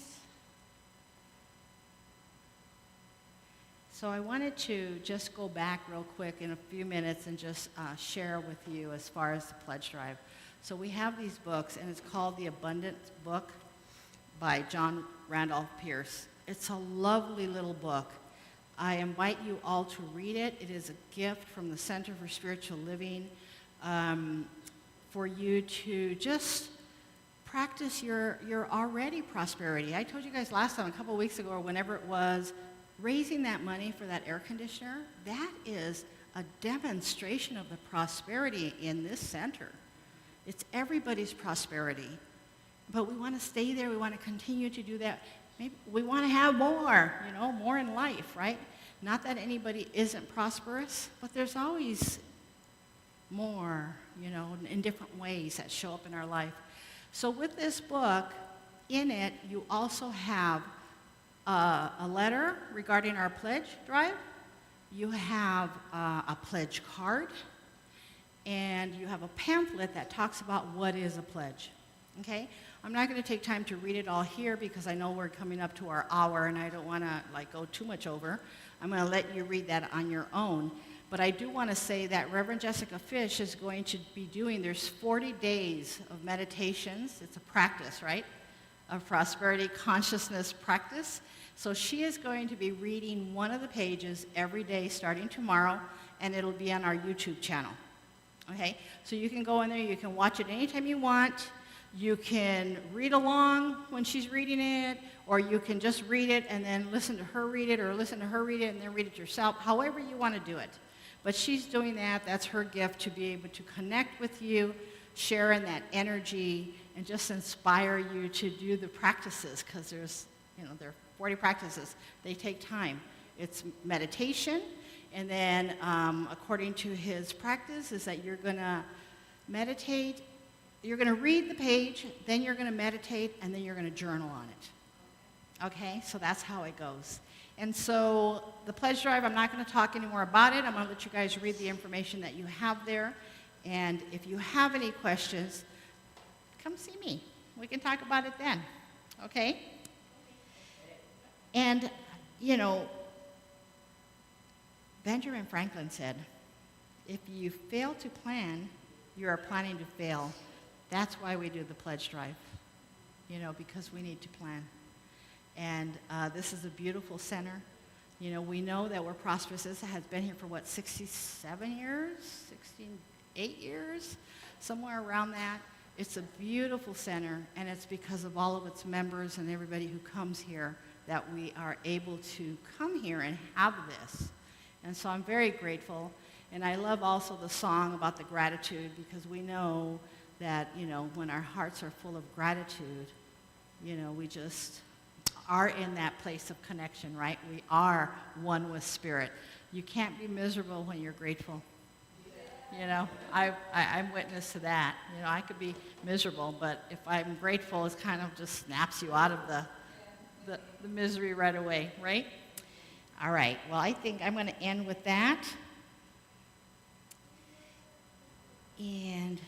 Speaker 1: So I wanted to just go back real quick in a few minutes and just share with you as far as the pledge drive. So we have these books, and it's called The Abundance Book by John Randolph Pierce. It's a lovely little book. I invite you all to read it. It is a gift from the Center for Spiritual Living for you to just practice your already prosperity. I told you guys last time, a couple weeks ago, or whenever it was, raising that money for that air conditioner, that is a demonstration of the prosperity in this center. It's everybody's prosperity. But we want to stay there. We want to continue to do that. Maybe we want to have more, more in life, right? Not that anybody isn't prosperous, but there's always more, in different ways that show up in our life. So with this book, in it, you also have a letter regarding our pledge drive. You have a pledge card, and you have a pamphlet that talks about what is a pledge, okay? I'm not going to take time to read it all here because I know we're coming up to our hour, and I don't want to go too much over. I'm going to let you read that on your own. But I do want to say that Reverend Jessica Fish is going to be doing, there's 40 days of meditations. It's a practice, right? Of prosperity consciousness practice. So she is going to be reading one of the pages every day starting tomorrow, and it'll be on our YouTube channel. Okay? So you can go in there, you can watch it anytime you want. You can read along when she's reading it, or you can just read it and then listen to her read it, or listen to her read it and then read it yourself, however you want to do it. But she's doing that. That's her gift, to be able to connect with you, share in that energy, and just inspire you to do the practices, because there's, there are 40 practices. They take time. It's meditation, and then according to his practice is that you're going to meditate. You're going to read the page, then you're going to meditate, and then you're going to journal on it. Okay? So that's how it goes. And so the pledge drive, I'm not going to talk anymore about it. I'm going to let you guys read the information that you have there. And if you have any questions, come see me. We can talk about it then. Okay? And, Benjamin Franklin said, if you fail to plan, you are planning to fail. That's why we do the pledge drive, because we need to plan. And this is a beautiful center. We know that we're prosperous. This has been here for, 67 years? 68 years? Somewhere around that. It's a beautiful center, and it's because of all of its members and everybody who comes here that we are able to come here and have this. And so I'm very grateful. And I love also the song about the gratitude, because we know that, when our hearts are full of gratitude, we just are in that place of connection, right? We are one with Spirit. You can't be miserable when you're grateful. I'm witness to that. I could be miserable, but if I'm grateful, it kind of just snaps you out of the misery right away, right? All right, well, I think I'm going to end with that. And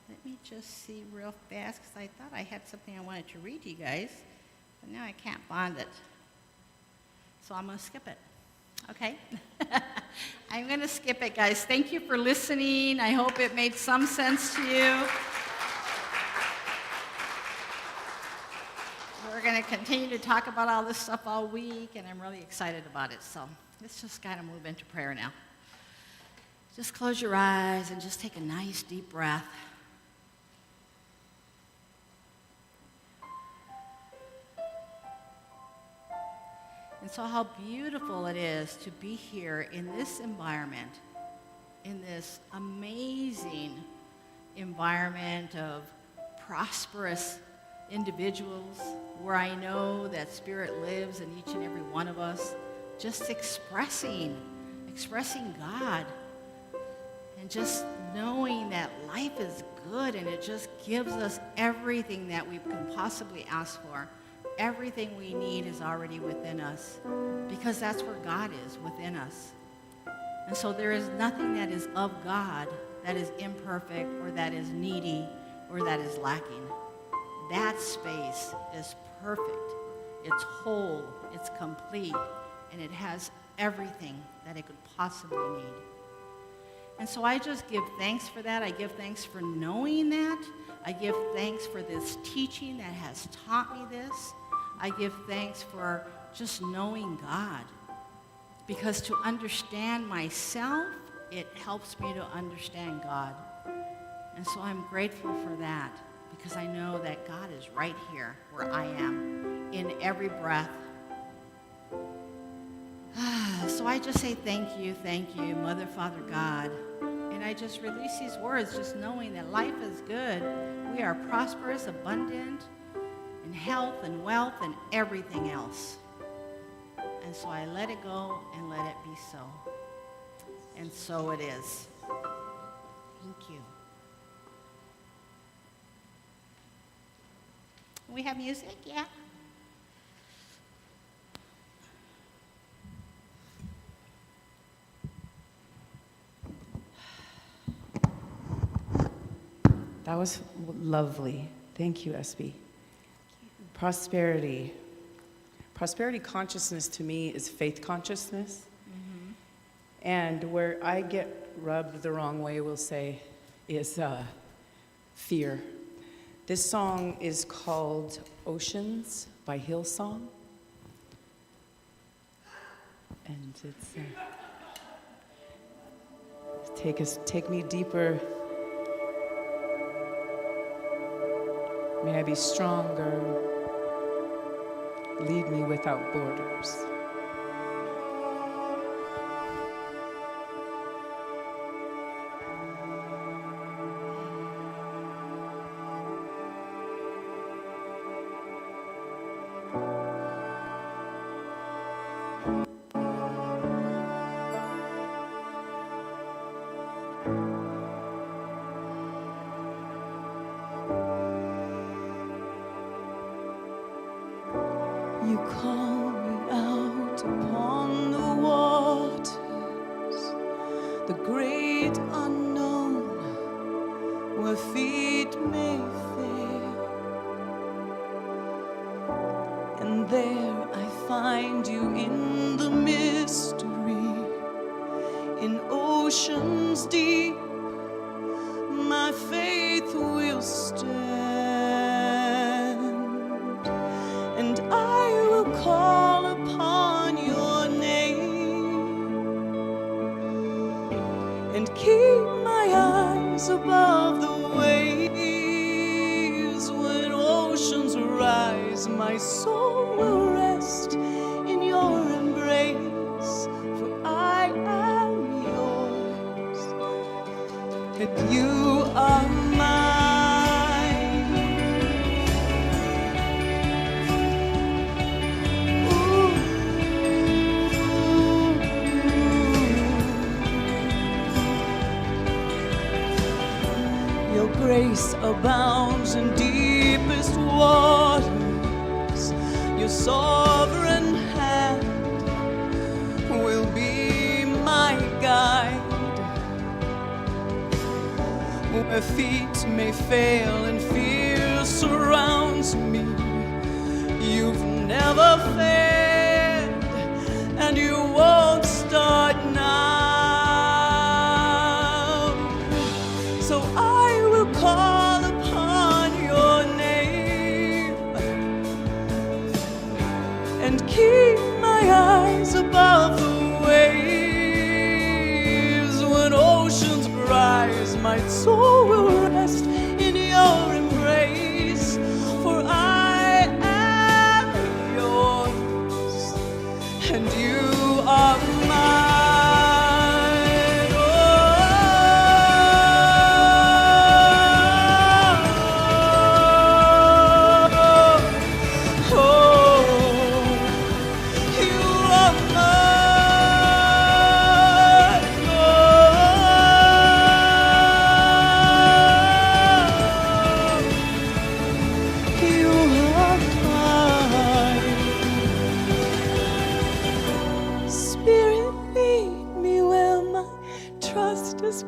Speaker 1: let me just see real fast, because I thought I had something I wanted to read to you guys, but now I can't find it. So I'm going to skip it. Okay? I'm going to skip it, guys. Thank you for listening. I hope it made some sense to you. We're going to continue to talk about all this stuff all week, and I'm really excited about it. So let's just kind of move into prayer now. Just close your eyes and just take a nice deep breath. And so how beautiful it is to be here in this environment, in this amazing environment of prosperous individuals, where I know that Spirit lives in each and every one of us, just expressing God, and just knowing that life is good, and it just gives us everything that we can possibly ask for. Everything we need is already within us, because that's where God is, within us. And so there is nothing that is of God that is imperfect, or that is needy, or that is lacking. That space is perfect. It's whole, it's complete, and it has everything that it could possibly need. And so I just give thanks for that. I give thanks for knowing that. I give thanks for this teaching that has taught me this. I give thanks for just knowing God. Because to understand myself, it helps me to understand God. And so I'm grateful for that, because I know that God is right here where I am in every breath. So I just say thank you, Mother, Father, God. And I just release these words just knowing that life is good. We are prosperous, abundant in health and wealth and everything else. And so I let it go and let it be so. And so it is. Thank you. We have music? Yeah.
Speaker 3: That was lovely. Thank you, SB. Prosperity. Prosperity consciousness to me is faith consciousness. Mm-hmm. And where I get rubbed the wrong way, we'll say, is fear. This song is called Oceans by Hillsong. And it's take me deeper. May I be stronger. Lead me without borders.
Speaker 4: You call me out upon the waters, the great unknown, where feet may fail. And there I find you in the mystery, in oceans deep, my faith will stand. And I will call upon your name and keep my eyes above the waves. When oceans rise, my soul will rest in your embrace, for I am yours and you are mine. Your grace abounds in deepest waters. Your sovereign hand will be my guide. Where feet may fail and fear surrounds me, you've never failed and you won't start now. So I will call upon your name and keep my eyes above the waves. When oceans rise, my soul will rest in your embrace, for I am yours and you are mine.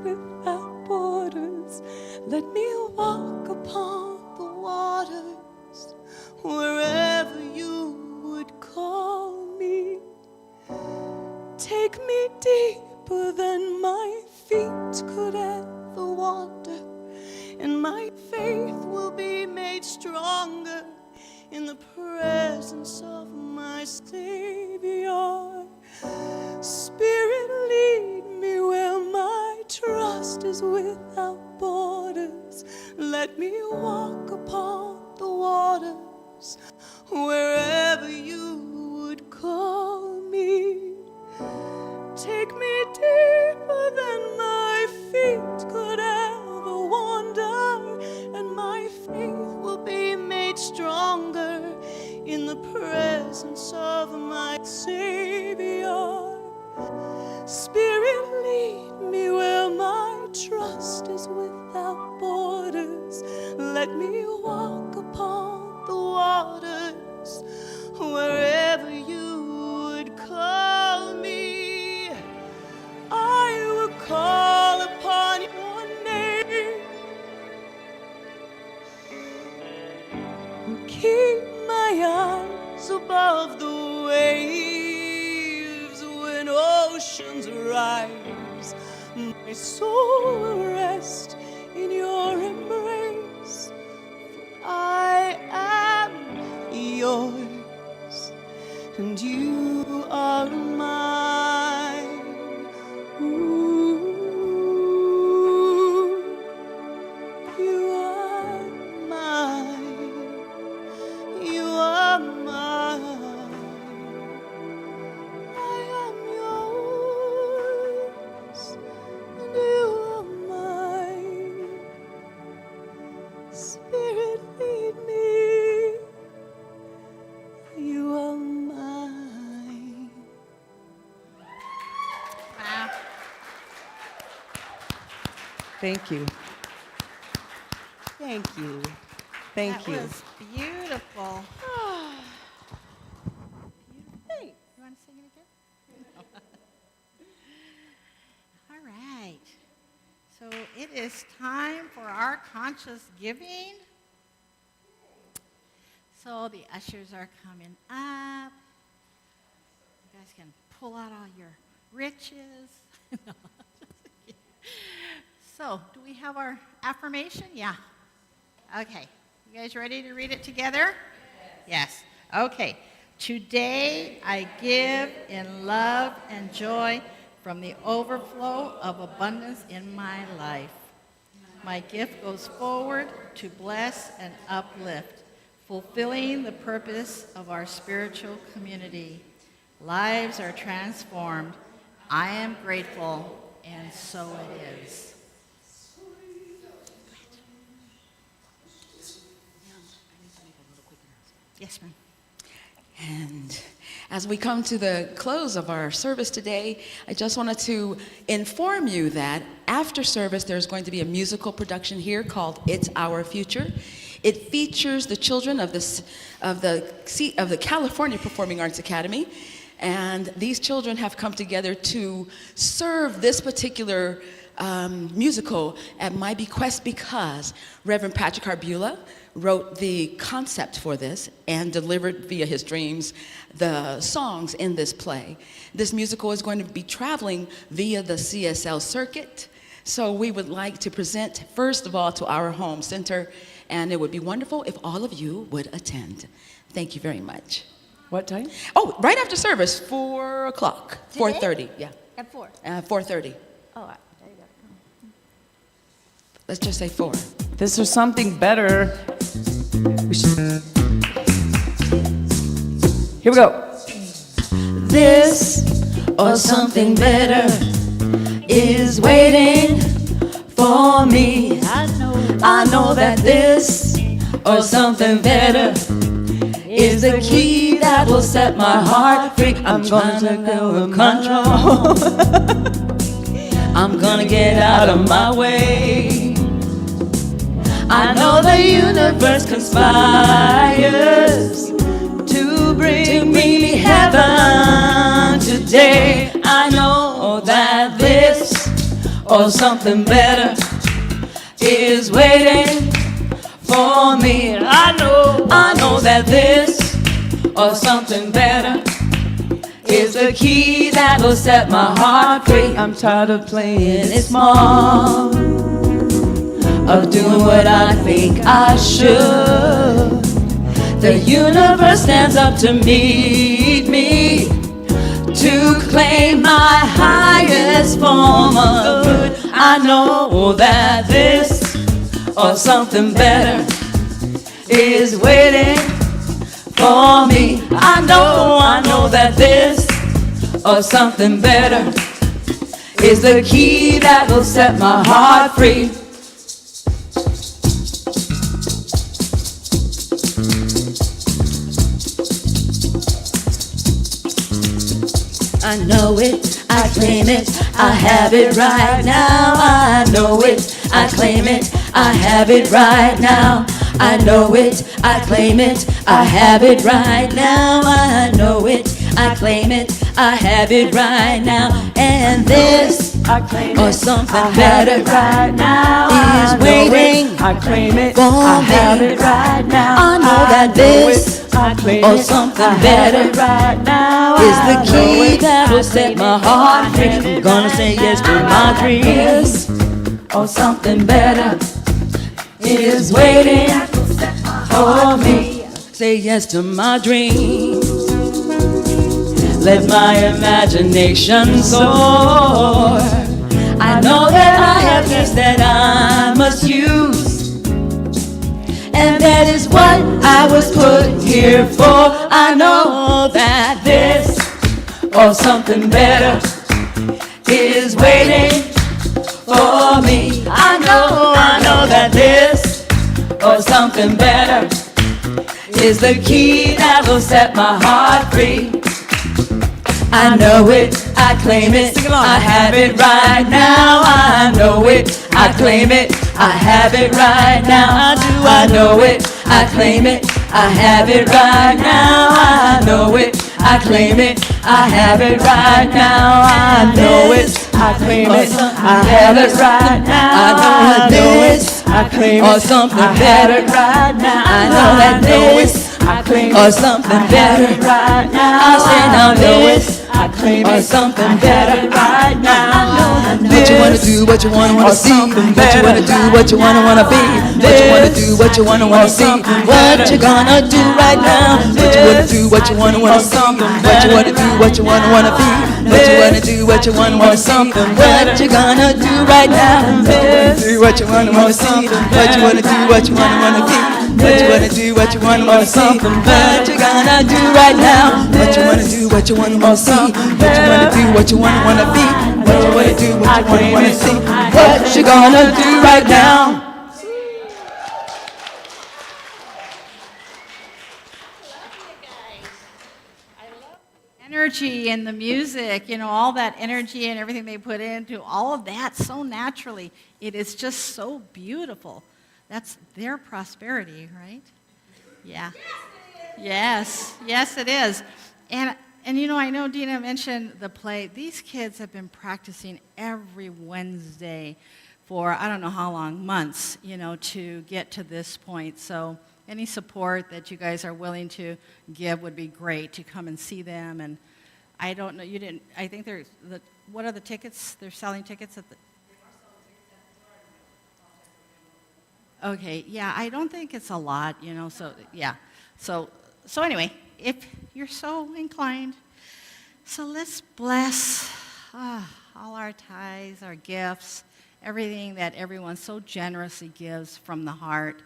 Speaker 4: Without borders, let me walk upon the waters wherever you would call me. Take me deeper than my feet could ever wander, and my faith will be made stronger in the presence of my Savior. Spirit, lead me where my trust is without borders. Let me walk upon oceans rise. My soul will rest in your embrace. I am yours, and you are mine. Ooh, you are mine. You are mine. I am yours, and you are mine. Spirit, lead me. You are mine.
Speaker 1: Wow.
Speaker 3: Thank you. Thank you. Thank
Speaker 1: That
Speaker 3: you.
Speaker 1: was beautiful. Hey, you want to sing it again? All right. So it is time for our conscious giving. So the ushers are coming up. You guys can pull out all your riches. So, do we have our affirmation? Yeah. Okay. You guys ready to read it together? Yes. Okay. Today I give in love and joy from the overflow of abundance in my life. My gift goes forward to bless and uplift, fulfilling the purpose of our spiritual community. Lives are transformed. I am grateful, and so it is. Yes, ma'am.
Speaker 4: And as we come to the close of our service today, I just wanted to inform you that after service, there's going to be a musical production here called It's Our Future. It features the children of the California Performing Arts Academy, and these children have come together to serve this particular musical at my bequest because Reverend Patrick Harbula wrote the concept for this and delivered via his dreams the songs in this play. This musical is going to be traveling via the CSL circuit. So we would like to present, first of all, to our home center, and it would be wonderful if all of you would attend. Thank you very much.
Speaker 3: What time?
Speaker 4: Oh, right after service, 4 o'clock,
Speaker 5: Today?
Speaker 4: 4:30, yeah.
Speaker 5: At 4.
Speaker 4: 4:30.
Speaker 5: Oh, there you go.
Speaker 4: Let's just say 4.
Speaker 3: This is something better. Here we go.
Speaker 4: This or something better is waiting for me. I know that this or something better is the key that will set my heart free. I'm gonna go control. I'm gonna get out of my way. I know the universe conspires to bring me heaven today. I know that this or something better is waiting for me. I know that this or something better is the key that will set my heart free. I'm tired of playing it small, of doing what I think I should. The universe stands up to meet me, to claim my highest form of good. I know that this or something better is waiting for me. I know that this or something better is the key that will set my heart free. I know it, I claim it, I have it right now. I know it, I claim it, I have it right now. I know it, I claim it, I have it right now. I know it, I claim it, I have it right now. And this or something better right now is waiting.
Speaker 3: I claim it.
Speaker 4: I have
Speaker 3: it right now.
Speaker 4: I know that this or something better
Speaker 3: right now.
Speaker 4: is the key that will set my heart free. I'm gonna say yes to my dreams, or something better is waiting for me. Say yes to my dreams. Let my imagination soar. I know that I have gifts that I must use, and that is what I was put here for. I know that this or something better is waiting for me. I know that this or something better is the key that will set my heart free. I know it, I claim it, I have it right now. I know it, I claim it, I have it right now. I know it, I claim it, I have it right now. I know it, I claim it, I have it right now. I know it, I claim it, I have it right now. I know it, I claim it, or something better right now. I know that this, I claim it, or something better right now. I say now this, I claim it, or something better right now. What you wanna do, what you wanna see, what you wanna do, what you wanna be, what you wanna do, what you wanna see, what you gonna do right now. What you wanna do, what you wanna see, what you wanna do, what you wanna be, what you wanna do, what you wanna see, what you gonna do right now. What you wanna see, what you wanna do, what you wanna be, what you wanna do, what you wanna see, what you gonna do right now. What you wanna do, what you wanna see, what you wanna do, what you wanna be, what you wanna do, what you wanna see, what you gonna do right now.
Speaker 1: Energy and the music, you know, all that energy and everything they put into all of that so naturally. It is just so beautiful. That's their prosperity, right? Yeah. Yes, yes, it is. And you know, I know Dina mentioned the play. These kids have been practicing every Wednesday for I don't know how long, months, you know, to get to this point. So any support that you guys are willing to give would be great to come and see them. And I don't know, you didn't, I think there's, what are the tickets? They're selling tickets at the... Okay, yeah, I don't think it's a lot, you know, so, yeah. So anyway, if you're so inclined, so let's bless all our tithes, our gifts, everything that everyone so generously gives from the heart,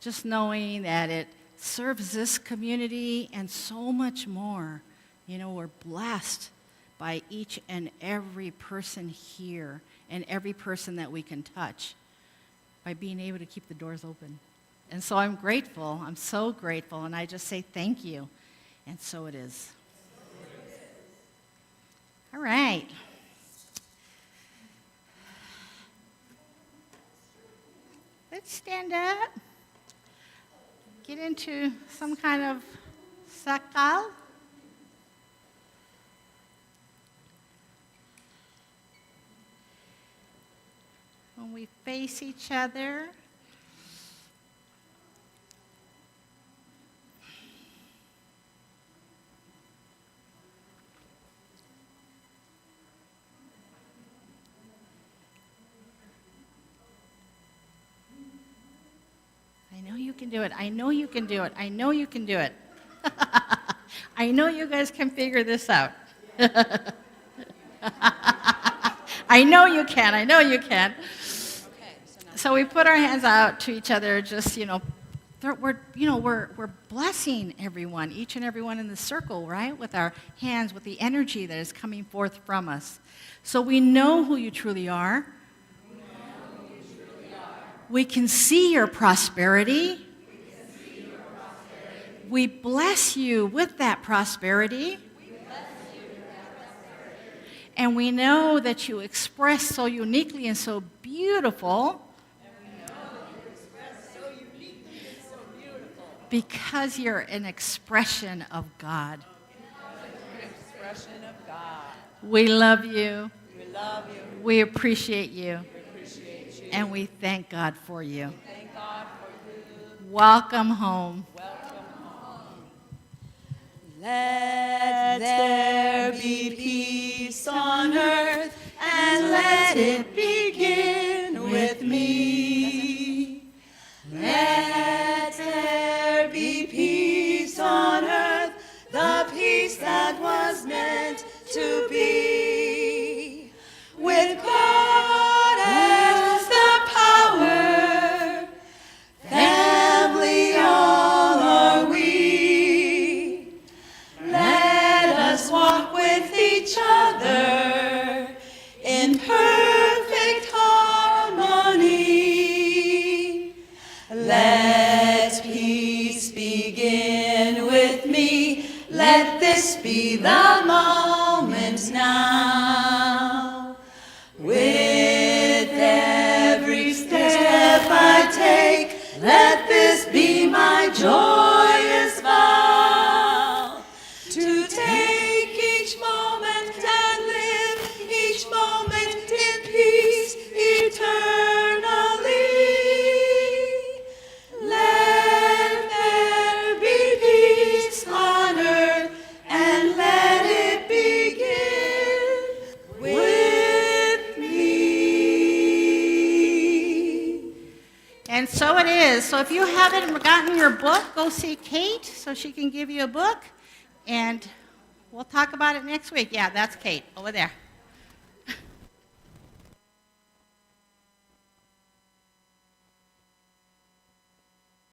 Speaker 1: just knowing that it serves this community and so much more. You know, we're blessed by each and every person here and every person that we can touch by being able to keep the doors open. And so I'm grateful. I'm so grateful. And I just say thank you. And so it is. All right. Let's stand up. Get into some kind of sakal. When we face each other. I know you can do it. I know you can do it. I know you can do it. I know you guys can figure this out. I know you can. I know you can. So we put our hands out to each other, just, you know, we're blessing everyone, each and everyone in the circle, right? With our hands, with the energy that is coming forth from us. So we know who you truly are. We can see your prosperity. We bless you with that prosperity. And we know that you express so uniquely and so beautiful. Because you're an expression of God. We love you. We appreciate you. And we thank God for you. Welcome home.
Speaker 4: Let there be peace on earth, and let it begin with me. Let there be peace on earth, the peace that was meant to be. With God as the power, family all are we. Let us walk with each other in perfect harmony. Let peace begin with me. Let this be the moment now. With every step I take, let this be my joyous vow. To take each moment and live each moment in peace eternally. Let there be peace on earth, and let it begin with me.
Speaker 1: And so it is. So if you haven't gotten your book, go see Kate so she can give you a book. And we'll talk about it next week. Yeah, that's Kate over there.